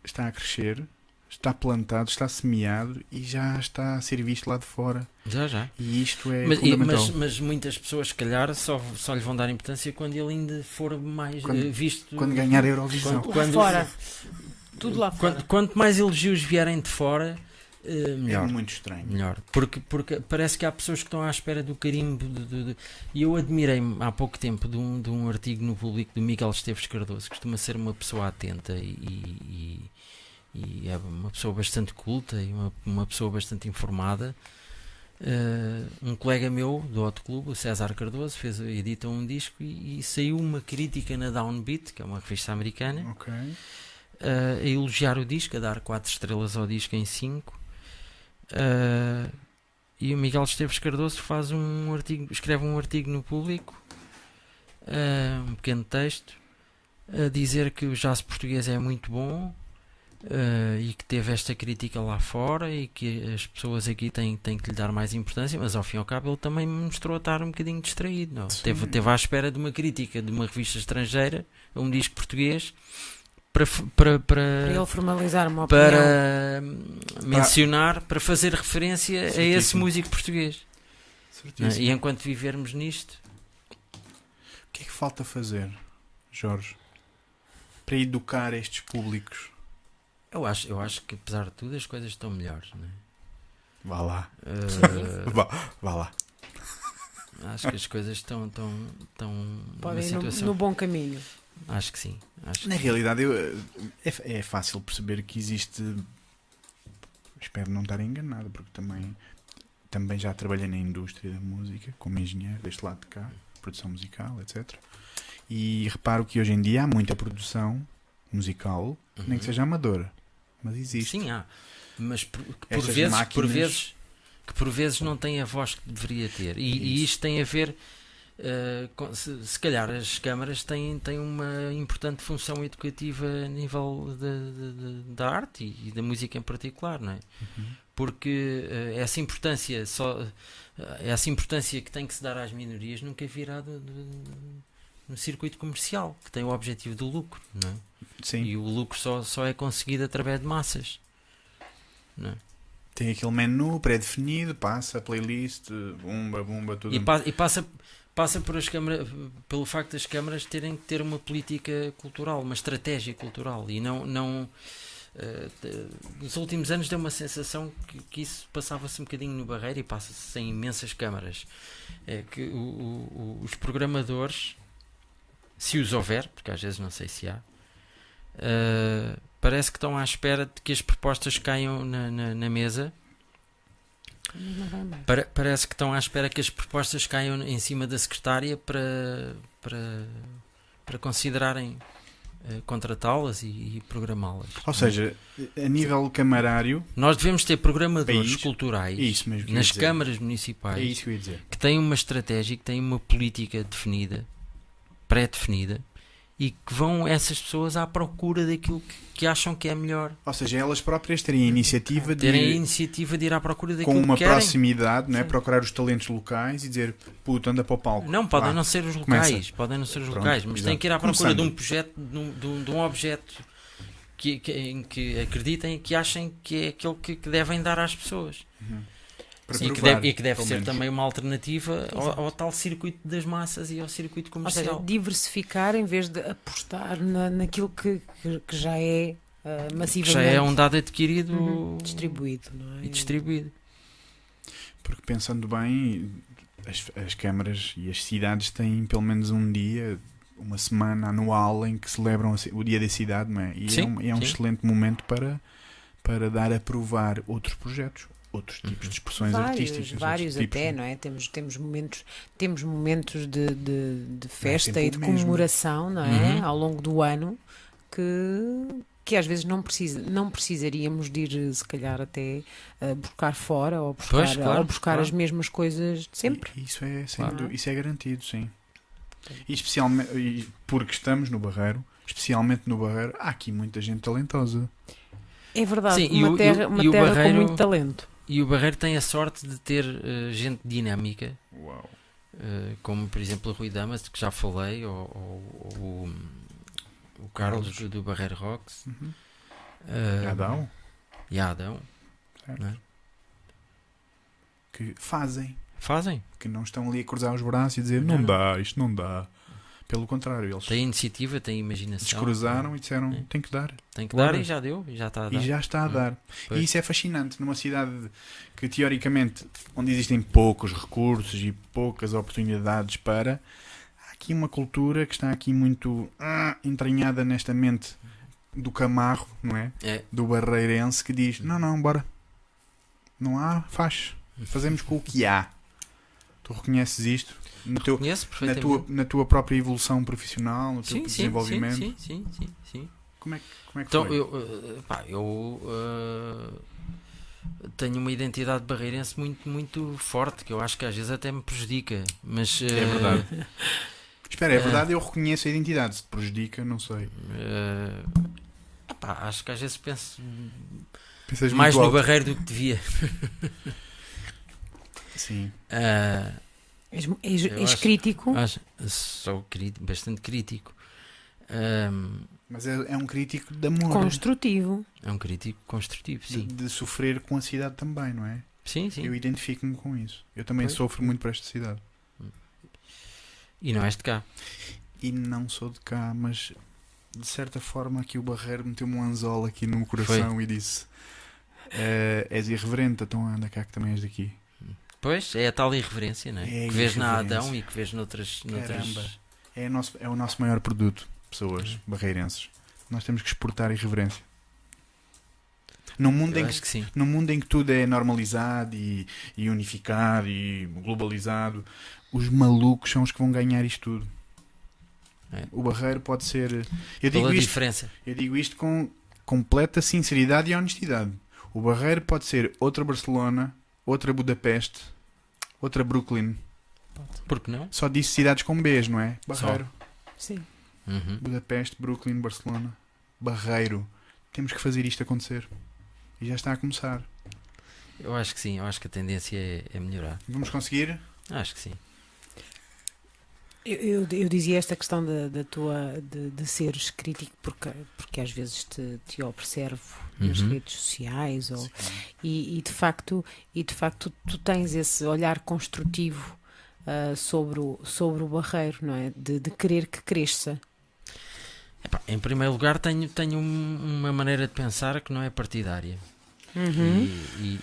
está a crescer, está plantado, está semeado e já está a ser visto lá de fora. Já. E isto é fundamental. Mas muitas pessoas, se calhar, só lhe vão dar importância quando ele ainda for mais visto. Quando ganhar a Eurovisão. Lá fora. Tudo lá fora. Quanto mais elogios vierem de fora, É melhor. muito estranho. Melhor. Porque parece que há pessoas que estão à espera do carimbo. E eu admirei-me há pouco tempo de um artigo no Público do Miguel Esteves Cardoso, que costuma ser uma pessoa atenta e é uma pessoa bastante culta e uma pessoa bastante informada. Um colega meu do Hot Club, o César Cardoso, edita um disco e saiu uma crítica na Downbeat, que é uma revista americana, Ok. a elogiar o disco, a dar 4 estrelas ao disco em 5. E o Miguel Esteves Cardoso escreve um artigo no Público, um pequeno texto, a dizer que o jazz português é muito bom, e que teve esta crítica lá fora e que as pessoas aqui têm que lhe dar mais importância, mas ao fim e ao cabo ele também me mostrou estar um bocadinho distraído. Não? Teve à espera de uma crítica de uma revista estrangeira a um disco português para ele formalizar uma opinião. para mencionar, para fazer referência a esse músico português. E enquanto vivermos nisto, o que é que falta fazer, Jorge, para educar estes públicos? eu acho que apesar de tudo as coisas estão melhores, não é? Vá lá. Vá lá. Acho que as coisas estão Podem numa ir situação. no bom caminho. Acho que sim. Na realidade, é fácil perceber que existe. Espero não estar enganado, porque também já trabalhei na indústria da música, como engenheiro, deste lado de cá, produção musical, etc. E reparo que hoje em dia há muita produção musical, nem que seja amadora, mas existe. Sim, há. Mas por Estas vezes, máquinas- por vezes não tem a voz que deveria ter. E isto tem a ver. Se calhar as câmaras têm uma importante função educativa a nível da arte e da música em particular, não é? Porque essa importância que tem que se dar às minorias nunca virá no circuito comercial, que tem o objetivo do lucro, não é? Sim. E o lucro só é conseguido através de massas, não é? Tem aquele menu pré-definido, passa a playlist, bumba, tudo. E passa por pelo facto das câmaras terem que ter uma política cultural, uma estratégia cultural, e não nos últimos anos deu uma sensação que isso passava-se um bocadinho no Barreiro e passa-se em imensas câmaras. É que os programadores, se os houver, porque às vezes não sei se há, parece que estão à espera de que as propostas caiam na mesa. Parece que estão à espera que as propostas caiam em cima da secretária para considerarem contratá-las e programá-las. Ou seja, a nível camarário, Nós devemos ter programadores culturais isso mesmo que eu ia nas dizer. câmaras É municipais isso que eu ia dizer. que têm uma estratégia, que têm uma política definida, pré-definida, e que vão essas pessoas à procura daquilo que acham que é melhor. Ou seja, elas próprias terem a iniciativa de Terem a ir iniciativa de ir à procura daquilo com uma que querem. proximidade, não é? Sim. Procurar os talentos locais e dizer, puto, anda para o palco. Não, podem Vá. não ser os Começa. locais, podem não ser os Pronto, locais, mas têm exato. que ir à procura de um Começando. projeto, de um objeto em que acreditem, que achem que é aquele que devem dar às pessoas. Para Sim, provar, e que deve pelo ser menos. também uma alternativa ao tal circuito das massas e ao circuito Ou comercial. seja, diversificar em vez de apostar naquilo que já é Que massivamente já é um dado adquirido distribuído, não é? e distribuído. Porque pensando bem, as câmaras e as cidades têm pelo menos um dia, uma semana anual em que celebram o dia da cidade, não é? E Sim, é um sim. excelente momento para dar a provar outros projetos, outros tipos de expressões artísticas. Vários outros tipos, até, não é? Temos momentos de festa sempre e de o mesmo. comemoração, não é? Uhum. Ao longo do ano que às vezes não precisaríamos de ir, se calhar, até buscar fora ou buscar, Pois, claro, ou buscar claro. as mesmas coisas de sempre. Isso é, Claro. isso é garantido, sim. E especialmente, porque estamos no Barreiro, especialmente no Barreiro, há aqui muita gente talentosa. É verdade, Sim, e uma o terra Barreiro- com muito talento. E o Barreiro tem a sorte de ter gente dinâmica, Uau. como por exemplo o Rui Damas, que já falei, ou o Carlos do Barreiro Rocks, Adão, e a Adão, certo. não é? Que fazem, Fazem, que não estão ali a cruzar os braços e dizer não dá, isto não dá. Pelo contrário, eles têm iniciativa, têm imaginação, descruzaram e disseram É. tem que dar. tem que Bora. dar e já deu, e já está a dar. E já está a dar. Pois. E isso é fascinante numa cidade que teoricamente, onde existem poucos recursos e poucas oportunidades para, há aqui uma cultura que está aqui muito entranhada nesta mente do camarro, não é? É. Do barreirense que diz, não, bora. Não há, faz. Fazemos com o que há. Tu reconheces isto Conheço perfeitamente. na tua própria evolução profissional, no teu desenvolvimento? Sim. Como é que Então, foi? eu tenho uma identidade barreirense muito, muito forte, que eu acho que às vezes até me prejudica, mas... É verdade. Espera, é verdade, eu reconheço a identidade. Se te prejudica, não sei. Pá, acho que às vezes penso Pensas mais muito no alto. Barreiro do que devia. Sim. Ah, És acho- crítico. sou bastante crítico. Ahm, Mas é um crítico de amor. Construtivo. é um crítico construtivo, De, sim. de sofrer com a cidade também, não é? Sim, sim. Eu identifico-me com isso. Eu também Pois. sofro muito por esta cidade. E não és de cá. E não sou de cá, mas de certa forma aqui o Barreiro meteu-me um anzol aqui no coração e disse: és irreverente, então anda cá que também és daqui. Pois, é a tal irreverência, não é? É a Que vês na irreverência. Adão e que vês noutras... Caramba. É o nosso maior produto, pessoas barreirenses. Nós temos que exportar irreverência. Num mundo, Eu em acho que sim. num mundo em que tudo é normalizado e unificado e globalizado, os malucos são os que vão ganhar isto tudo. É. O Barreiro pode ser. Pela diferença. Eu digo isto com completa sinceridade e honestidade. O Barreiro pode ser outra Barcelona, outra Budapeste, outra Brooklyn. Por que não? Só disse cidades com Bs, não é? Barreiro, Sim. Uhum. Budapeste, Brooklyn, Barcelona. Barreiro. Temos que fazer isto acontecer. E já está a começar. Eu acho que sim. Eu acho que a tendência é melhorar. Vamos conseguir? Acho que sim. Eu dizia esta questão da tua de seres crítico porque às vezes te observo nas Uhum. redes sociais e de facto tu tens esse olhar construtivo sobre o Barreiro, não é? De querer que cresça. Epá, em primeiro lugar, tenho uma maneira de pensar que não é partidária. Uhum.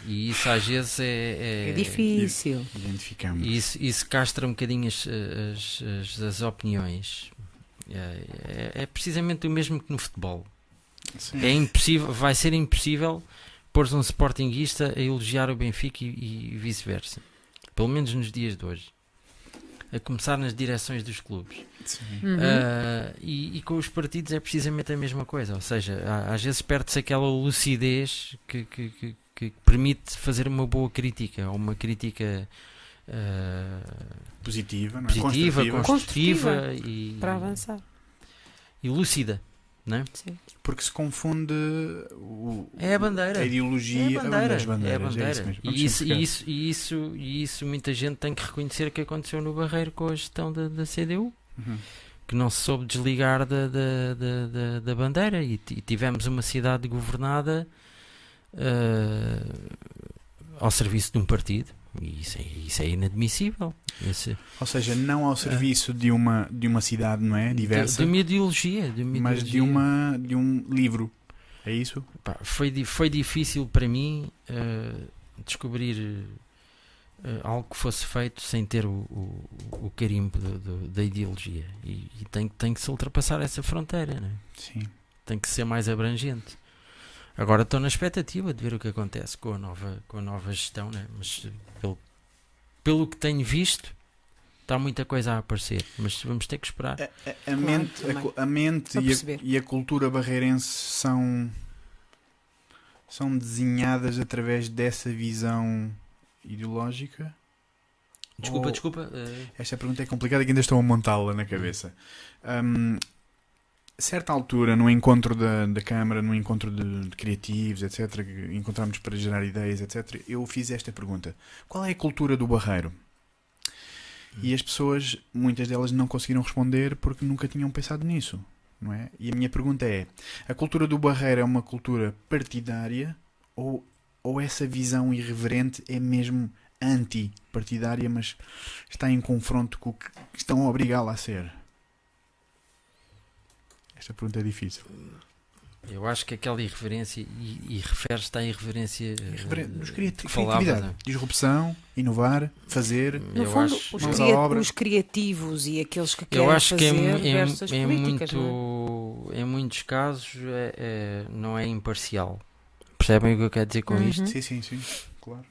E isso às vezes É difícil. Identificamos. Isso castra um bocadinho as opiniões. É precisamente o mesmo que no futebol. Sim. É impossível, vai ser impossível pôr um sportinguista a elogiar o Benfica e vice-versa. Pelo menos nos dias de hoje. A começar nas direções dos clubes. Sim. Uhum. E com os partidos é precisamente a mesma coisa. Ou seja, às vezes perde-se aquela lucidez que permite fazer uma boa crítica, ou uma crítica Positiva, não é? positiva, Construtiva. construtiva e, Para avançar. e lúcida. Não é? Sim. Porque se confunde É a bandeira. a ideologia, É a bandeira. as bandeiras. É a bandeira. isso mesmo. Vamos E, isso, simplificar. e isso muita gente tem que reconhecer que aconteceu no Barreiro com a gestão da CDU, Uhum. que não se soube desligar da bandeira e tivemos uma cidade governada ao serviço de um partido. E isso é inadmissível. Ou seja, não ao serviço de uma cidade, não é? Diversa, De uma ideologia. mas de um livro. É isso? Pá, foi difícil para mim descobrir algo que fosse feito sem ter o carimbo da ideologia. E tem que se ultrapassar essa fronteira, né? Sim. Tem que ser mais abrangente. Agora estou na expectativa de ver o que acontece com a nova gestão, né? Mas pelo que tenho visto, está muita coisa a aparecer. Mas vamos ter que esperar. A mente Para perceber. e a cultura barreirense são desenhadas através dessa visão ideológica? Desculpa. Esta pergunta é complicada e ainda estou a montá-la na cabeça. Certa altura, no encontro da Câmara, no encontro de criativos, etc., que encontramos para gerar ideias, etc., eu fiz esta pergunta: qual é a cultura do Barreiro? E as pessoas, muitas delas, não conseguiram responder porque nunca tinham pensado nisso, não é? E a minha pergunta é: a cultura do Barreiro é uma cultura partidária ou essa visão irreverente é mesmo anti-partidária, mas está em confronto com o que estão a obrigá-la a ser? Esta pergunta é difícil. Eu acho que aquela irreverência, e refere-se à irreverência Dos que falavas, criatividade, né? disrupção, inovar, fazer. No Eu fundo, acho- mãos à obra. os criativos e aqueles que querem Eu acho que fazer versus as em políticas, não em muitos casos não é imparcial. Percebem o que eu quero dizer com Uhum. isto? Sim, claro.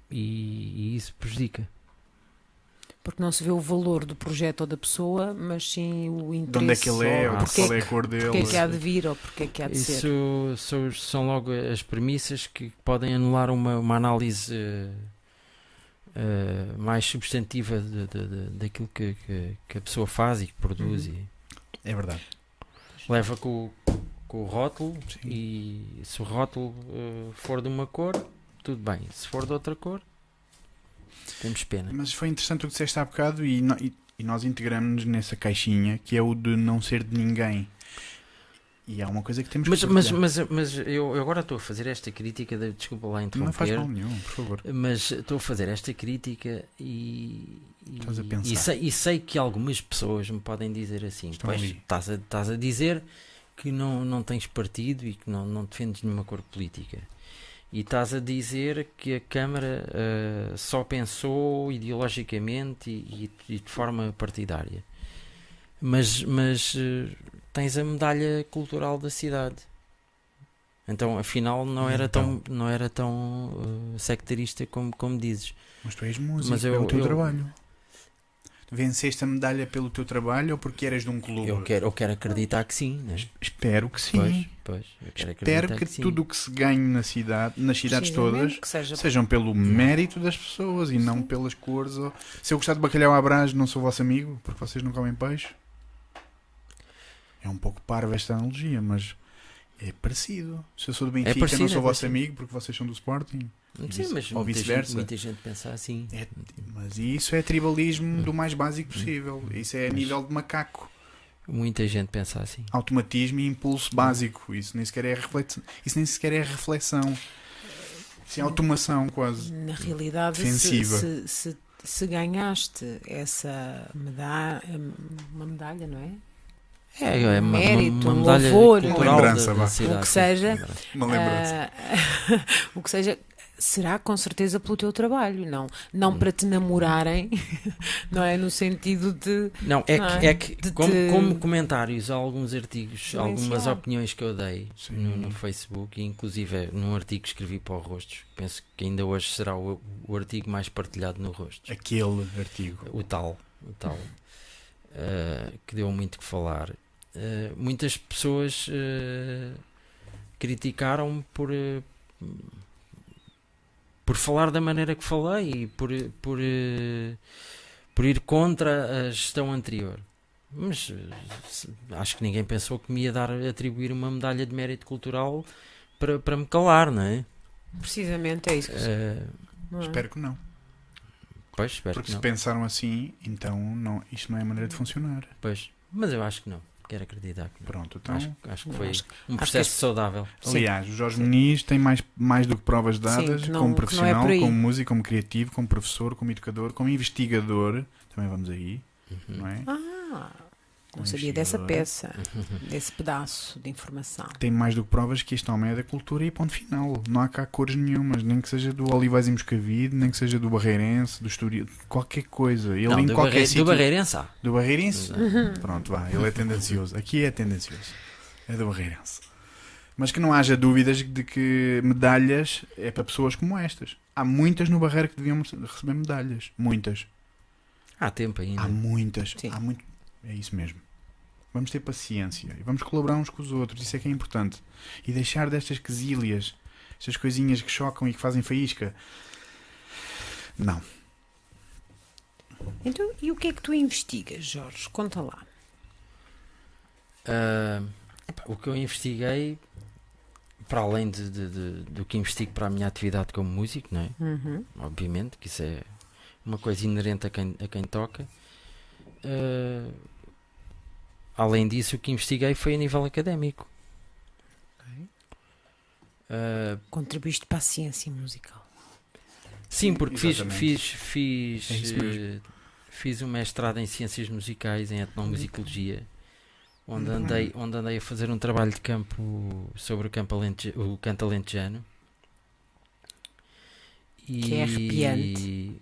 E isso prejudica. Porque não se vê o valor do projeto ou da pessoa, mas sim o interesse. De onde é que ele é, ou porque qual é a cor dele. Porque é que há de vir ou porque é que há de ser. Isso são logo as premissas que podem anular uma análise mais substantiva daquilo que a pessoa faz e que produz. Uhum. E É verdade. leva com com o rótulo, Sim. e se o rótulo for de uma cor, tudo bem. Se for de outra cor, temos pena. Mas foi interessante o que disseste há bocado e nós integramos-nos nessa caixinha que é o de não ser de ninguém. E há uma coisa que temos que partilhar. Mas eu agora estou a fazer esta crítica, desculpa lá interromper. Não faz mal nenhum, por favor. Mas estou a fazer esta crítica Estás a pensar. e sei que algumas pessoas me podem dizer assim: Estão pois, ali. estás a dizer que não tens partido e que não defendes nenhuma cor política. E estás a dizer que a Câmara só pensou ideologicamente e de forma partidária. Mas tens a medalha cultural da cidade. Então, afinal, não era tão sectarista como dizes. Mas tu és músico, Mas é o teu trabalho. Venceste a medalha pelo teu trabalho ou porque eras de um clube? Eu quero acreditar que sim, né? Espero que sim. Pois, eu quero Espero acreditar que sim. tudo o que se ganhe nas cidades Precisamente todas que seja sejam pelo mérito das pessoas e não pelas cores. Se eu gostar de bacalhau à Brás, não sou vosso amigo porque vocês não comem peixe. É um pouco parva esta analogia, mas é parecido. Se eu sou do Benfica, não sou vosso amigo porque vocês são do Sporting. Sim, mas ou vice-versa. muita gente pensa assim. Mas isso é tribalismo do mais básico possível. Isso é a nível de macaco. Muita gente pensa assim. Automatismo e impulso básico. Isso nem sequer é reflexão. Isso nem sequer é reflexão. Isso é automação quase. Na realidade, defensiva. se ganhaste essa medalha, uma medalha, não é? É uma mérito, uma um medalha louvor, cultural lembrança, da vá. cidade. O que seja, Uma lembrança. o que seja, será com certeza pelo teu trabalho, não para te namorarem, não é? No sentido de. Não, é que de como comentários a alguns artigos, algumas Silenciar. opiniões que eu dei no Facebook, e inclusive num artigo que escrevi para o Rostos, penso que ainda hoje será o artigo mais partilhado no Rostos. Aquele artigo. O tal, que deu muito que falar. Muitas pessoas criticaram-me por falar da maneira que falei e por ir contra a gestão anterior. Mas acho que ninguém pensou que me ia atribuir uma medalha de mérito cultural para me calar, não é? Precisamente é isso. Não é? Espero que não. Pois, espero Porque que se não. pensaram assim, então isto não é a maneira de funcionar. Pois, mas eu acho que não. Quero acreditar que não. Pronto, então. Acho que Não, foi acho- um acho processo que saudável. Aliás, o Jorge Muniz tem mais do que provas dadas que não- como que não é profissional, por aí. como músico, como criativo, como professor, como educador, como investigador. Também vamos aí, não é? Não sabia dessa peça, desse pedaço de informação. Tem mais do que provas que este homem é da cultura e ponto final. Não há cá cores nenhumas, nem que seja do Olivais e Moscavide, nem que seja do Barreirense, do Estoril, qualquer coisa. Ele Não, em qualquer sítio. do Barreirense há. Do Barreirense? Pronto, vá, ele é tendencioso. Aqui é tendencioso. É do Barreirense. Mas que não haja dúvidas de que medalhas é para pessoas como estas. Há muitas no Barreiro que deviam receber medalhas. Muitas. Há tempo ainda. Há muitas. Sim. Há muito. É isso mesmo. Vamos ter paciência e vamos colaborar uns com os outros. Isso é que é importante. E deixar destas quesílias, estas coisinhas que chocam e que fazem faísca. Não. Então, e o que é que tu investigas, Jorge? Conta lá. O que eu investiguei, para além do que investigo para a minha atividade como músico, não é? Obviamente, que isso é uma coisa inerente a quem toca. Além disso, o que investiguei foi a nível académico. Contribuíste para a ciência musical. Sim, porque Exatamente. fiz É isso mesmo. fiz um mestrado em Ciências Musicais, em Etnomusicologia, onde andei a fazer um trabalho de campo sobre o canto alentejano. Que é arrepiante.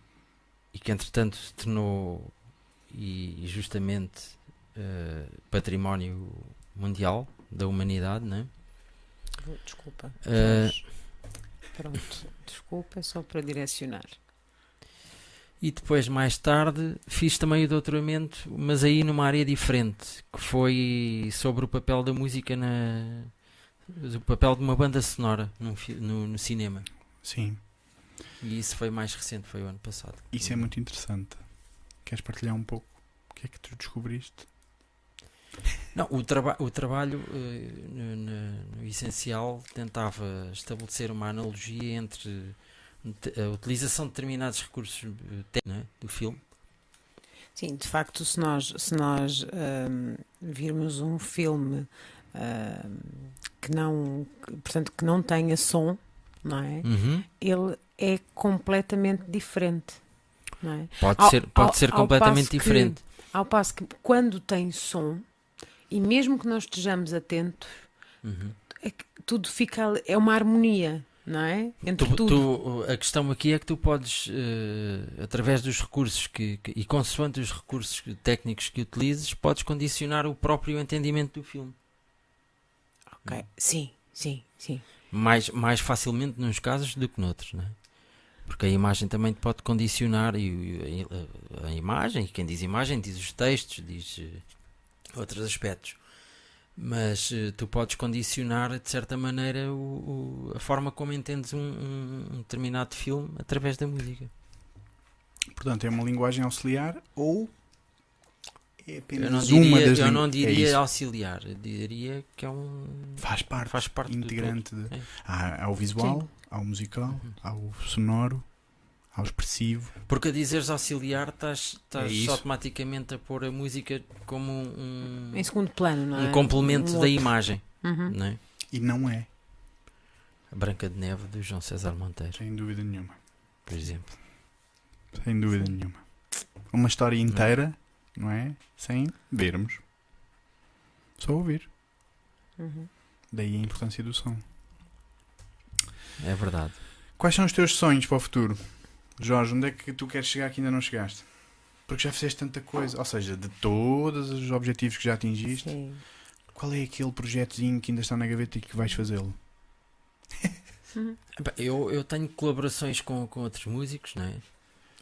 E que entretanto se tornou e justamente património mundial da humanidade, não é? Desculpa. Ah, Jorge. Pronto. Desculpa, é só para direcionar. E depois, mais tarde, fiz também o doutoramento, mas aí numa área diferente, que foi sobre o papel da música o papel de uma banda sonora no cinema. Sim. E isso foi mais recente, foi o ano passado. Isso é muito interessante. Queres partilhar um pouco? O que é que tu descobriste? Não, o trabalho, no essencial, tentava estabelecer uma analogia entre a utilização de determinados recursos técnicos, não é, do filme. Sim, de facto, se nós virmos um filme portanto, que não tenha som, não é? Ele é completamente diferente, não é? Pode ser ao completamente passo que- diferente. Ao passo que quando tem som, e mesmo que nós estejamos atentos, tudo fica, é uma harmonia, não é? Entre tudo. A questão aqui é que tu podes, através dos recursos e consoante os recursos técnicos que utilizes, podes condicionar o próprio entendimento do filme. Ok, sim. Mais facilmente nos casos do que noutros, não é? Porque a imagem também te pode condicionar a imagem, e quem diz imagem diz os textos, diz outros aspectos. Mas tu podes condicionar de certa maneira a forma como entendes um determinado filme através da música. Portanto, é uma linguagem auxiliar ou é Eu apenas não uma diria, das eu não é diria isso. auxiliar, eu diria que é Faz parte do integrante. todo. É. Há o visual, há o musical, há o sonoro, há o expressivo. Porque a dizeres auxiliar estás isso. automaticamente a pôr a música como Em segundo plano, não é? um complemento Um da outro. imagem, Uhum. não é? E não é, A Branca de Neve do João César Monteiro, sem dúvida nenhuma. por exemplo. Sem dúvida nenhuma. Uma história inteira, não é? Sem vermos. Só ouvir. Uhum. Daí a importância do som. É verdade. Quais são os teus sonhos para o futuro? Jorge, onde é que tu queres chegar que ainda não chegaste? Porque já fizeste tanta coisa. Ou seja, de todos os objetivos que já atingiste, Sim. qual é aquele projetozinho que ainda está na gaveta e que vais fazê-lo? Epá, eu tenho colaborações com outros músicos, não é?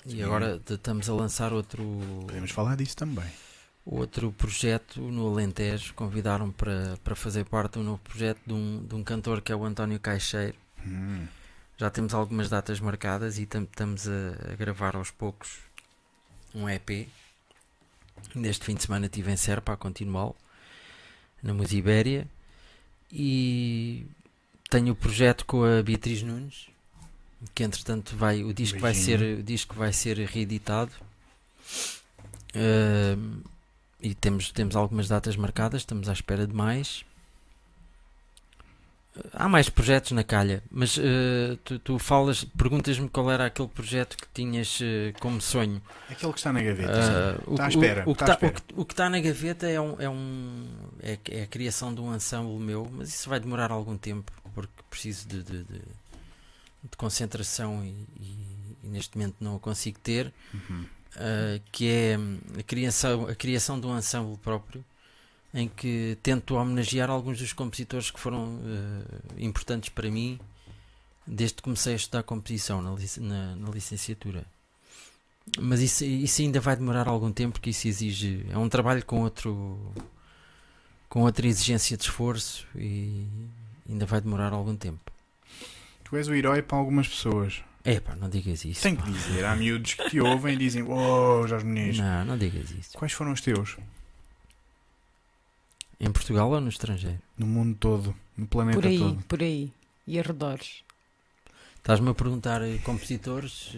E agora estamos a lançar Podemos falar disso também. outro projeto no Alentejo. Convidaram-me para fazer parte de um novo projeto de um cantor que é o António Caixeiro. Já temos algumas datas marcadas e estamos a gravar aos poucos um EP. Neste fim de semana estive em Serpa a continuá-lo, na Musibéria, e tenho o projeto com a Beatriz Nunes, que entretanto o disco vai ser reeditado. E temos algumas datas marcadas, estamos à espera de mais. Há mais projetos na calha, mas tu perguntas-me qual era aquele projeto que tinhas como sonho. Aquele que está na gaveta. Sim. Está à espera. O que está na gaveta é a criação de um ensemble meu, mas isso vai demorar algum tempo, porque preciso de concentração e neste momento não o consigo ter. Que é a criação de um ensemble próprio, em que tento homenagear alguns dos compositores que foram importantes para mim desde que comecei a estudar composição na licenciatura. Mas isso ainda vai demorar algum tempo, porque isso exige, é um trabalho com outra exigência de esforço e ainda vai demorar algum tempo. Tu és o herói para algumas pessoas. Epá, não digas isso. Tenho que dizer, há miúdos que te ouvem e dizem: "Oh, Jorge Muniz." Não digas isso. Quais foram os teus? Em Portugal ou no estrangeiro? No mundo todo, no planeta todo. Por aí. E arredores. Estás-me a perguntar compositores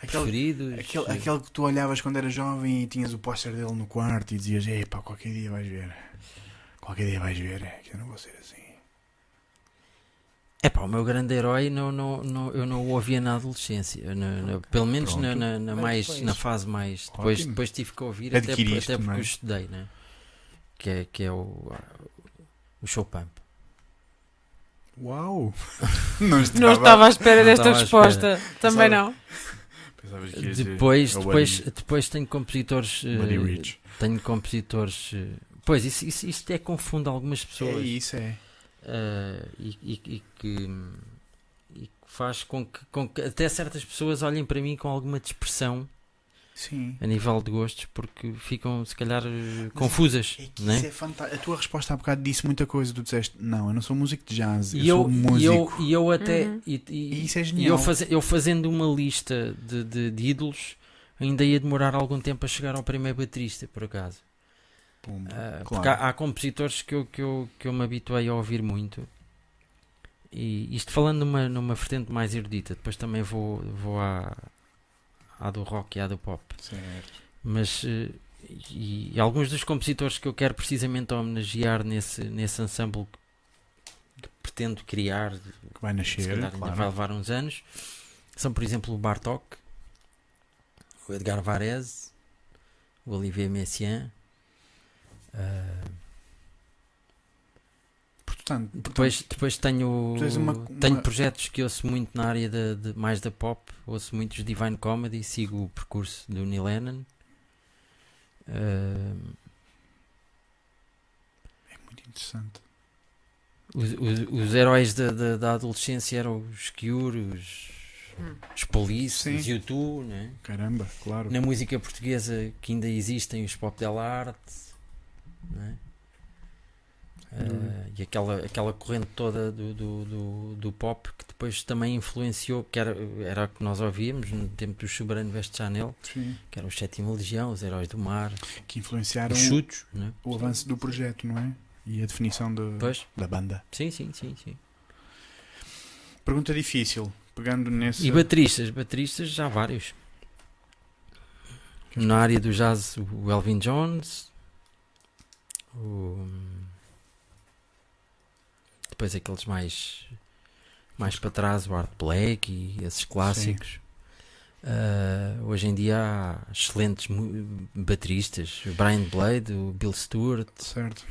preferidos? Aquele que tu olhavas quando eras jovem e tinhas o póster dele no quarto e dizias: "Epá, qualquer dia vais ver. Qualquer dia vais ver, é que eu não vou ser assim." É pá, o meu grande herói eu não o ouvia na adolescência, pelo menos na fase mais. Depois tive que ouvir, até porque eu estudei, né? Que é o Chopin. Uau! Não estava à espera desta resposta. Também Pensava- não. Pensavas que ias dizer, Depois tenho compositores. Buddy Rich. Tenho compositores. Pois, isso até confunde algumas pessoas. É isso, é. E que faz com que até certas pessoas olhem para mim com alguma dispersão. Sim. A nível de gostos, porque ficam se calhar confusas. É que Não é? isso é fantástico. A tua resposta há bocado disse muita coisa. Tu disseste: "Não, eu não sou músico de jazz, eu sou músico." E eu até. E isso é E genial. eu fazendo uma lista de ídolos, ainda ia demorar algum tempo a chegar ao primeiro baterista, por acaso. Pumba, Porque claro. há compositores que eu me habituei a ouvir muito. E isto falando numa vertente mais erudita, depois também vou à do rock e à do pop. Certo. Mas e alguns dos compositores que eu quero precisamente homenagear nesse ensemble que pretendo criar, Que vai se nascer, calhar ainda claro. vai levar uns anos, são por exemplo o Bartók, o Edgar Varese, o Olivier Messiaen. Portanto, Depois tenho, tu és uma- tenho projetos que ouço muito na área mais da pop, ouço muitos Divine Comedy, sigo o percurso do Neil Lennon. é muito interessante. Os heróis da adolescência eram os Cure, os Police, Sim. os U2, né? Caramba, claro. Na música portuguesa que ainda existem os Pop Del Arte, né? E aquela corrente toda do pop que depois também influenciou, que era o que nós ouvíamos no tempo do Soberano Veste Chanel, Sim. que era o Sétima Legião, os Heróis do Mar, Que influenciaram os Chutos, né? o avanço do projeto, não é? E a definição Pois. da banda. Sim. Pergunta difícil, pegando nesse. E bateristas já há vários. Na área do jazz, o Elvin Jones, depois aqueles mais para trás, o Art Blake e esses clássicos. Hoje em dia há excelentes bateristas, o Brian Blade, o Bill Stewart, Certo.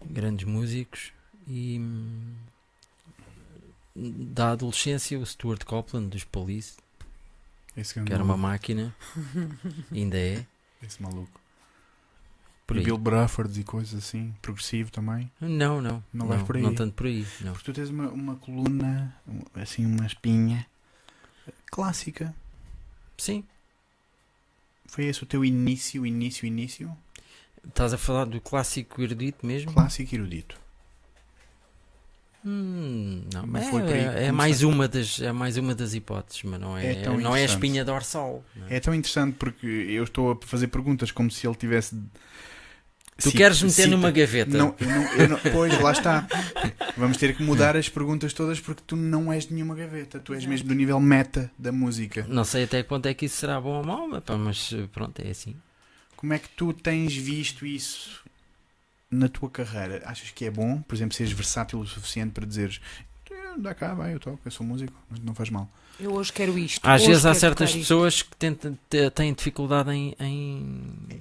grandes músicos. E da adolescência o Stuart Copeland dos Police, Esse que era uma máquina, ainda é. Esse maluco. Por E aí. Bill Bruford e coisas assim, progressivo também. Não vais por aí. não tanto por aí, não. Porque tu tens uma coluna, assim, uma espinha clássica. Sim, Foi esse o teu início? estás a falar do clássico erudito mesmo? Clássico erudito. Não, Mas foi por aí que é mais uma das hipóteses, mas não É é, tão não é a interessante. espinha dorsal. Não é? É tão interessante porque eu estou a fazer perguntas como se ele tivesse. Tu queres meter numa gaveta? Eu não- pois, lá está. Vamos ter que mudar as perguntas todas porque tu não és de nenhuma gaveta. Tu és mesmo do nível meta da música. Não sei até quanto é que isso será bom ou mau, mas pronto, é assim. Como é que tu tens visto isso na tua carreira? Achas que é bom, por exemplo, seres versátil o suficiente para dizeres dá cá, vai, eu toco, eu sou músico, mas não faz mal. Eu hoje quero isto. Às hoje vezes há quero certas tocar isto. pessoas que têm dificuldade em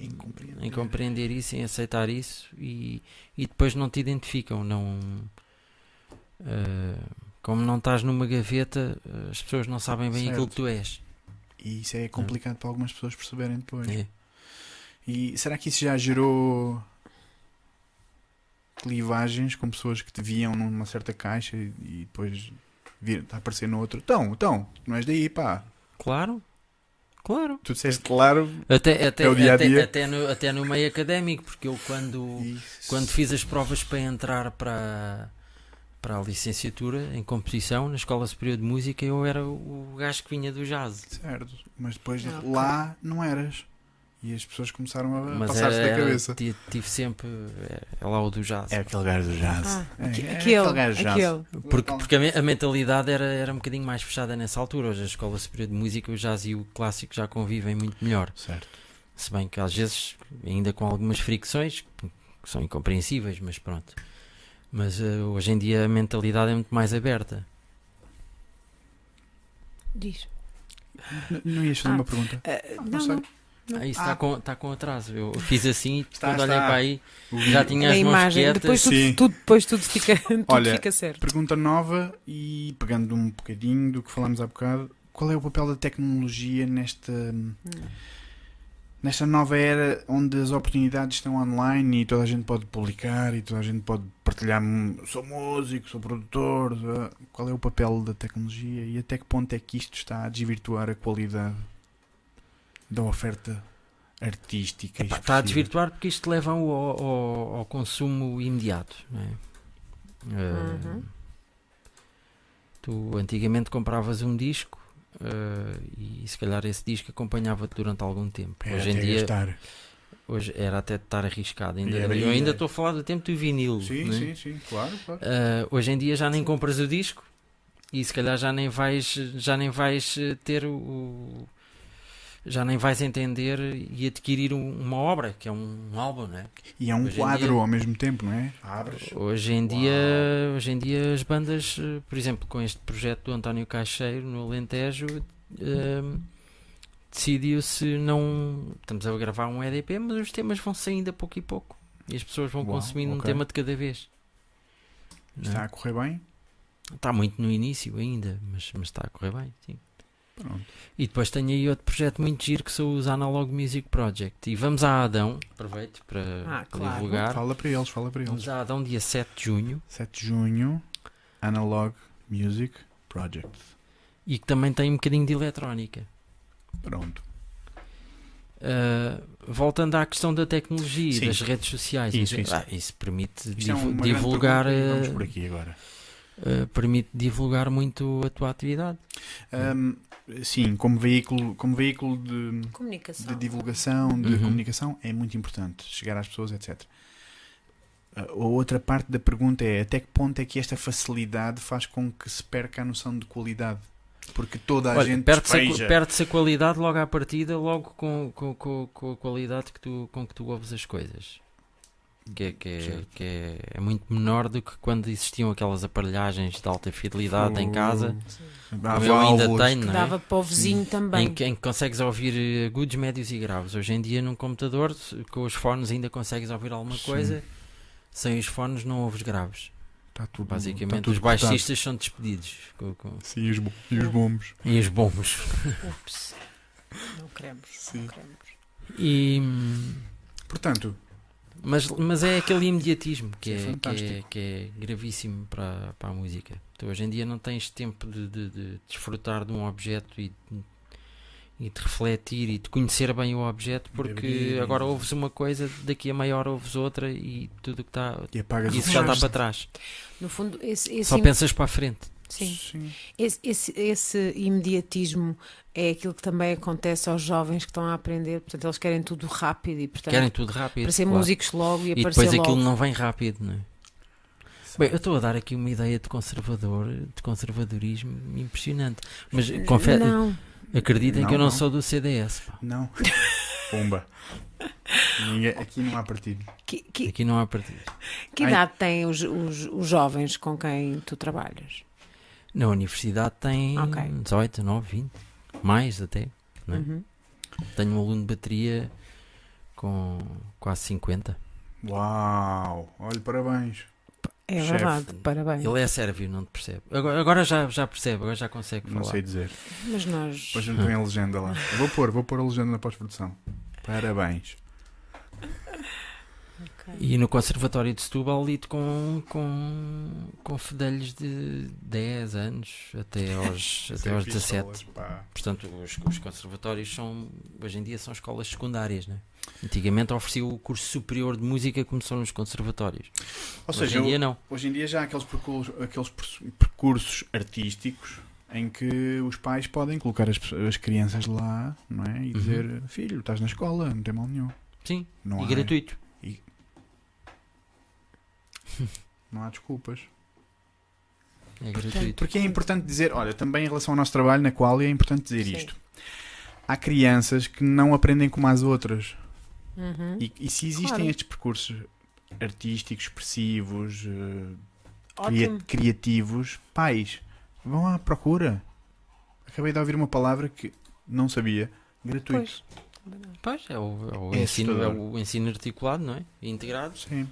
incompreender. em compreender isso, em aceitar isso e depois não te identificam. Como não estás numa gaveta, as pessoas não sabem bem Certo. aquilo que tu és. E isso é complicado para algumas pessoas perceberem depois. É. E será que isso já gerou clivagens com pessoas que te viam numa certa caixa e depois a aparecer no outro? Então, não és daí, pá. Claro. Tu disseste claro. Até, É o dia a dia. até no meio académico, porque eu quando fiz as provas para entrar para a licenciatura em composição na Escola Superior de Música, eu era o gajo que vinha do jazz. Certo, mas depois Ok. lá não eras. E as pessoas começaram a Mas passar-se da cabeça. tive sempre é lá o do jazz. É aquele gajo do jazz. Aquele. jazz. Porque a mentalidade era um bocadinho mais fechada nessa altura. Hoje a Escola Superior de Música, o jazz e o clássico já convivem muito melhor. Certo. Se bem que às vezes, ainda com algumas fricções, que são incompreensíveis, mas pronto. Mas hoje em dia a mentalidade é muito mais aberta. Diz. Não ias fazer uma pergunta? Não, sei. não. Isso está com atraso. Eu fiz assim e Está, quando olhei está. para aí já tinha A as mãos imagem. quietas. Depois tudo fica, Olha, fica certo. Pergunta nova e pegando um bocadinho do que falámos há bocado, qual é o papel da tecnologia nesta nova era onde as oportunidades estão online e toda a gente pode publicar e toda a gente pode partilhar, sou músico, sou produtor, qual é o papel da tecnologia e até que ponto é que isto está a desvirtuar a qualidade da oferta artística? Epá, está a desvirtuar porque isto leva ao consumo imediato, não é? Tu antigamente compravas um disco e se calhar esse disco acompanhava-te durante algum tempo. Hoje em dia hoje era até de estar arriscado. Era, Eu ainda estou a falar do tempo do vinil. Sim, né? sim, claro. Hoje em dia já nem compras o disco e se calhar já nem vais ter já nem vais entender e adquirir uma obra, que é um álbum, não é? E é um Hoje em quadro dia- ao mesmo tempo, não é? Abres. Hoje em dia as bandas, por exemplo, com este projeto do António Caixeiro no Alentejo, decidiu-se não. Estamos a gravar um EDP, mas os temas vão saindo a pouco e pouco e as pessoas vão Uau, consumindo um ok. tema de cada vez. Não é? Está a correr bem? Está muito no início ainda, mas está a correr bem, sim. Pronto. E depois tenho aí outro projeto muito giro que são os Analog Music Project. E vamos a Adão, aproveito para claro. divulgar. Fala para eles. Vamos a Adão dia 7 de junho 7 de junho, Analog Music Project. e que também tem um bocadinho de eletrónica. Pronto. Voltando à questão da tecnologia e Sim. das redes sociais, Isso. isso permite Isto é uma grande divulgar, pergunta e vamos por aqui agora. permite divulgar muito a tua atividade. Sim, como veículo de Comunicação. divulgação, de Uhum. comunicação, é muito importante chegar às pessoas, etc. A outra parte da pergunta é até que ponto é que esta facilidade faz com que se perca a noção de qualidade? Porque toda a Olha, gente perde-se despeja. a qualidade logo à partida, logo com a qualidade com que tu ouves as coisas. É muito menor do que quando existiam aquelas aparelhagens de alta fidelidade em casa. Há Como eu ainda válvulas. tenho, Que não é? dava para o vizinho também. Em que consegues ouvir agudos, médios e graves. Hoje em dia, num computador, com os fones ainda consegues ouvir alguma Sim. coisa. Sem os fones, não ouves graves. Está tudo, Basicamente, está tudo os baixistas são despedidos. Sim, e os bombos. E os bombos. Ups. Não queremos. Sim. Não queremos. E, Portanto, mas é aquele imediatismo que Isso é é fantástico. que é gravíssimo para a música. Tu hoje em dia não tens tempo de desfrutar de um objeto e de refletir e de conhecer bem o objeto, porque Abrir. agora ouves uma coisa, daqui a meia hora ouves outra e tudo o que está. e apagas Isso o já está resto. para trás. No fundo, esse Só pensas para a frente. sim. Sim. Esse imediatismo é aquilo que também acontece aos jovens que estão a aprender. Portanto, eles querem tudo rápido e, portanto, Querem tudo rápido. para ser claro. músicos logo e E aparecer depois logo. aquilo não vem rápido, não é? Bem, eu estou a dar aqui uma ideia de conservadorismo impressionante. Mas Não, acreditem Não, que eu não não. sou do CDS. Pá. Não. Pumba. Aqui não há partido. que Aqui não há partido. que Ai. idade têm os jovens com quem tu trabalhas? Na universidade tem Ok. 18, 19, 20. Mais até. Não é? Uhum. Tenho um aluno de bateria com quase 50. Uau! Olha, parabéns. É Chefe. verdade, parabéns. Ele é sérvio, não te percebe. Agora já percebe, agora já consegue Não falar. sei dizer. Mas nós. Depois não tem a legenda lá. Vou pôr a legenda na pós-produção. Parabéns. Ok. E no Conservatório de Setúbal lido com fedelhos de 10 anos até aos 17. Portanto, os conservatórios hoje em dia são escolas secundárias, né? Antigamente oferecia o curso superior de música como são nos conservatórios. Ou seja, hoje em dia não. hoje em dia já há aqueles percursos artísticos em que os pais podem colocar as crianças lá, não é? E dizer, filho, estás na escola, não tem mal nenhum. Sim, Não e há, gratuito. não há desculpas. É gratuito. Porque é importante dizer, olha, também em relação ao nosso trabalho na Qualy é importante dizer Sim. isto. Há crianças que não aprendem como as outras. Uhum. E se existem Claro. estes percursos artísticos, expressivos, Ótimo. criativos, pais, vão à procura. Acabei de ouvir uma palavra que não sabia. Gratuito. Pois, é o É ensino, assustador. ensino articulado, não é? Integrado. Sim.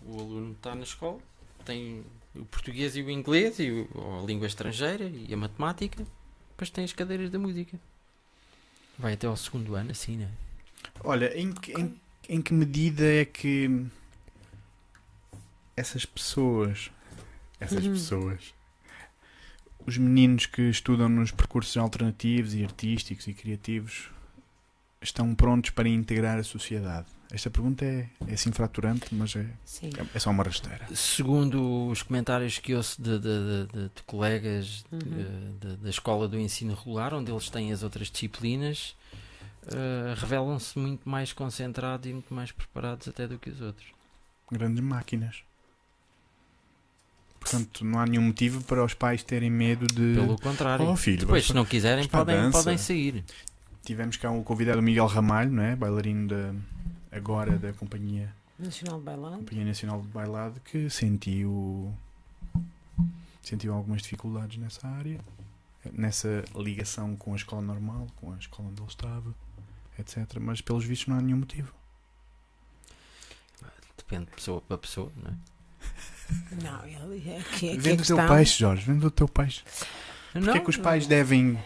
O aluno está na escola, tem o português e o inglês, ou a língua estrangeira e a matemática, depois tem as cadeiras da música. Vai até ao segundo ano, assim, não é? Olha, em que medida é que essas pessoas, os meninos que estudam nos percursos alternativos e artísticos e criativos, estão prontos para integrar a sociedade? Esta pergunta é assim fraturante, mas Sim. é só uma rasteira. Segundo os comentários que ouço de colegas Uhum. da escola do ensino regular, onde eles têm as outras disciplinas, revelam-se muito mais concentrados e muito mais preparados até do que os outros. Grandes máquinas. Portanto, não há nenhum motivo para os pais terem medo de... Pelo contrário. Oh, filho, Depois, se vais não quiserem, para a dança. podem sair. Tivemos cá o convidado Miguel Ramalho, não é? Bailarino agora da Companhia Nacional de Bailado. Nacional de Bailado, que sentiu algumas dificuldades nessa área, nessa ligação com a escola normal, com a escola onde ele estava, etc. Mas pelos vistos não há nenhum motivo. Depende de pessoa para pessoa, não é? Não, aqui Vende o teu peixe, Jorge, vende o teu peixe. Porquê é que os pais devem...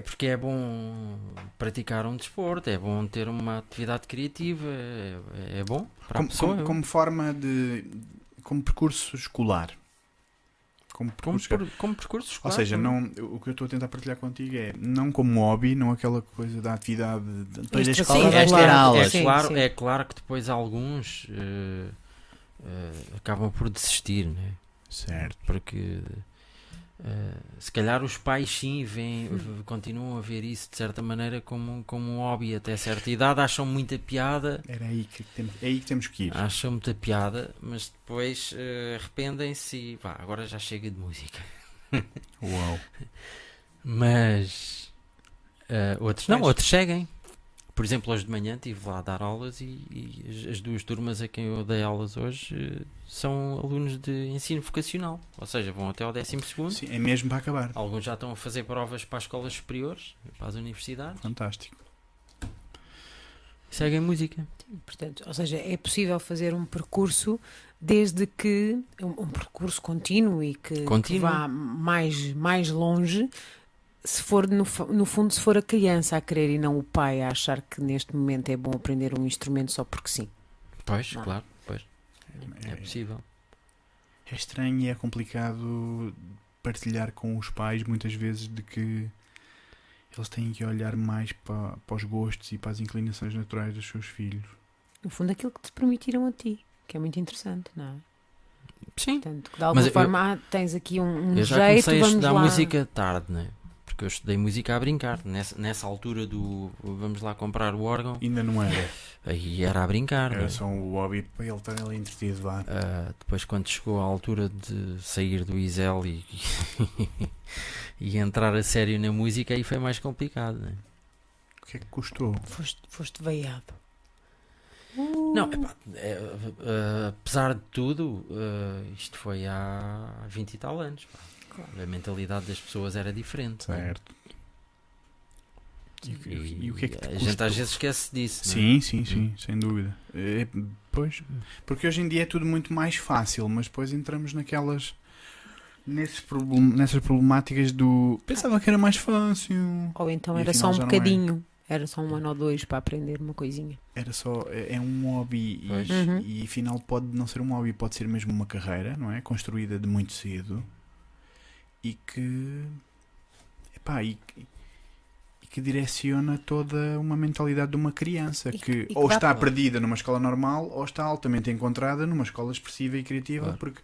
Porque é bom praticar um desporto, é bom ter uma atividade criativa, é bom para a pessoa. Como forma de... como percurso escolar. Como percurso escolar. Ou seja, o que eu estou a tentar partilhar contigo é não como hobby, não aquela coisa da atividade depois da escola vais ter aulas. É claro que depois alguns acabam por desistir, né? Certo. Porque se calhar os pais sim continuam a ver isso de certa maneira como um hobby até certa idade, acham muita piada. É aí que temos que ir. Acham muita piada, mas depois arrependem-se e agora já chega de música. Uau. Mas outros seguem. Por exemplo, hoje de manhã estive lá a dar aulas e as duas turmas a quem eu dei aulas hoje são alunos de ensino vocacional, ou seja, vão até ao 12º. Sim, é mesmo para acabar. Alguns já estão a fazer provas para as escolas superiores, para as universidades. Fantástico. Seguem música. Portanto, ou seja, é possível fazer um percurso desde que um percurso contínuo e que vá mais longe. Se for, no fundo, se for a criança a querer e não o pai a achar que neste momento é bom aprender um instrumento só porque sim. Pois, claro, pois. É possível. É estranho e é complicado partilhar com os pais muitas vezes de que eles têm que olhar mais para os gostos e para as inclinações naturais dos seus filhos. No fundo, aquilo que te permitiram a ti, que é muito interessante, não é? Sim. Portanto, de alguma forma tens aqui um eu já jeito, comecei a estudar lá. música tarde, não é? Porque eu estudei música a brincar. Nessa altura do vamos lá comprar o órgão. Ainda não era. Aí era a brincar. Era só um hobby para ele estar ali entretido lá. Depois, quando chegou a altura de sair do ISEL e entrar a sério na música, aí foi mais complicado, não é? O que é que custou? Foste veiado. Não, apesar de tudo, isto foi há 20 e tal anos. Pá. A mentalidade das pessoas era diferente. Certo. E o que é que te a gente às vezes esquece disso. Sim, sem dúvida. Pois, porque hoje em dia é tudo muito mais fácil, mas depois entramos nessas problemáticas do... Pensava que era mais fácil. Ou então era só um bocadinho. Era só 1 ano ou 2 para aprender uma coisinha. Era só... É um hobby e afinal pode não ser um hobby, pode ser mesmo uma carreira, não é? Construída de muito cedo. E que direciona toda uma mentalidade de uma criança que ou está perdida numa escola normal ou está altamente encontrada numa escola expressiva e criativa, claro. Porque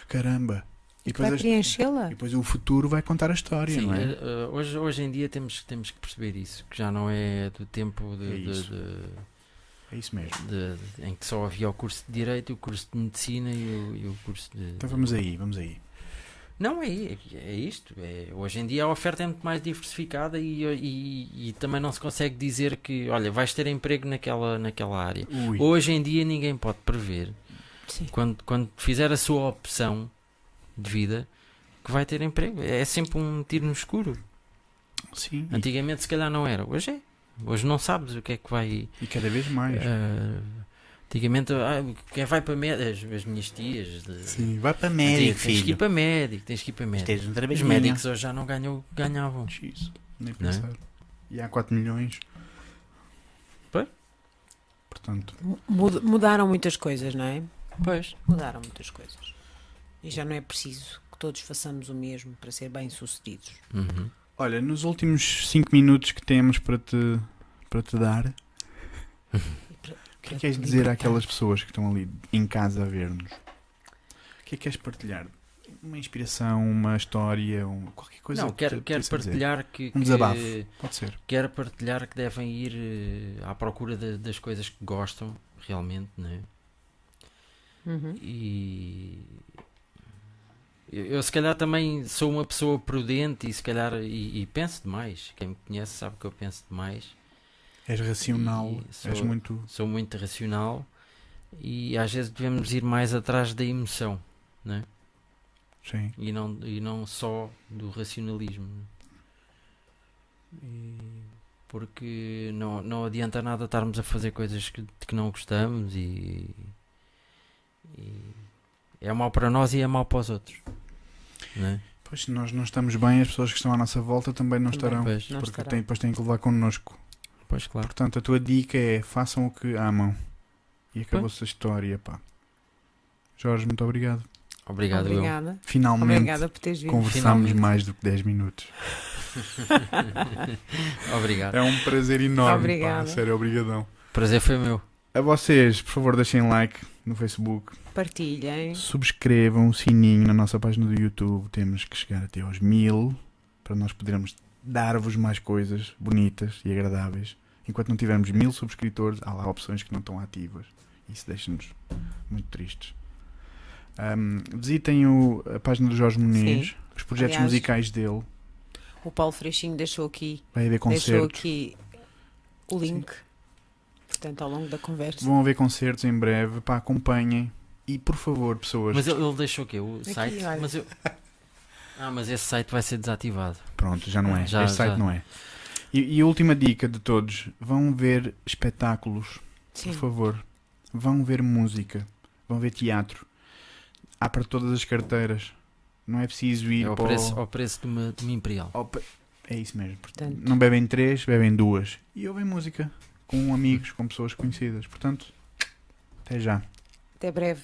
caramba, e depois vai preenchê-la. E depois o futuro vai contar a história. Sim, não é? Hoje em dia temos que perceber isso, que já não é do tempo é isso mesmo. Em que só havia o curso de Direito, o curso de Medicina e o curso de... Então vamos aí. Não, é isto. Hoje em dia a oferta é muito mais diversificada e também não se consegue dizer que, olha, vais ter emprego naquela área. Ui. Hoje em dia ninguém pode prever, quando fizer a sua opção de vida, que vai ter emprego. É sempre um tiro no escuro. Sim. Antigamente se calhar não era. Hoje é. Hoje não sabes o que é que vai... E cada vez mais. Antigamente, quem vai para médico, as minhas tias. Sim, vai para médico, tens que ir para médico, Os médicos hoje já não ganhavam. Isso, nem pensar. E há 4 milhões. Pois. Portanto. Mudaram muitas coisas, não é? Pois. Mudaram muitas coisas. E já não é preciso que todos façamos o mesmo para ser bem-sucedidos. Uhum. Olha, nos últimos 5 minutos que temos para te dar... O que é que queres dizer àquelas pessoas que estão ali em casa a ver-nos? O que é que queres partilhar? uma inspiração, uma história, qualquer coisa. Não, quero partilhar que... Um desabafo, pode ser. Quero partilhar que devem ir à procura das coisas que gostam, realmente, não é? E... Eu se calhar também sou uma pessoa prudente e se calhar e penso demais. Quem me conhece sabe que eu penso demais. És racional, sou muito racional e às vezes devemos ir mais atrás da emoção, não é? Sim. E não só do racionalismo. Porque não adianta nada estarmos a fazer coisas que não gostamos e é mau para nós e é mau para os outros, não é? Pois, se nós não estamos bem, as pessoas que estão à nossa volta também não estarão, porque depois têm que levar connosco. Pois, claro. Portanto, a tua dica é: façam o que amam. E acabou-se a história, pá. Jorge, muito obrigado. Obrigada. Finalmente Obrigada por teres vindo. Conversámos mais do que 10 minutos. Obrigado. É um prazer enorme. Obrigada. Pá, sério, obrigadão. O prazer foi meu. A vocês, por favor, deixem like no Facebook. Partilhem. Subscrevam o sininho na nossa página do YouTube. Temos que chegar até aos 1000 para nós podermos dar-vos mais coisas bonitas e agradáveis. Enquanto não tivermos 1000 subscritores, há lá opções que não estão ativas. Isso deixa-nos muito tristes. Visitem a página do Jorge Muniz, os projetos musicais dele. O Paulo Freixinho deixou aqui o link. Sim. Portanto, ao longo da conversa. Vão haver concertos em breve. Pá, acompanhem. E por favor, pessoas. Mas ele deixou o quê? O site? Mas esse site vai ser desativado. Pronto, já não é. Este site não é. E a última dica de todos: vão ver espetáculos. Sim. Por favor. Vão ver música. Vão ver teatro. Há para todas as carteiras. Não é preciso ir ao preço de uma Imperial. É isso mesmo. Portanto, não bebem 3, bebem 2. E ouvem música com amigos, com pessoas conhecidas. Portanto, até já. Até breve.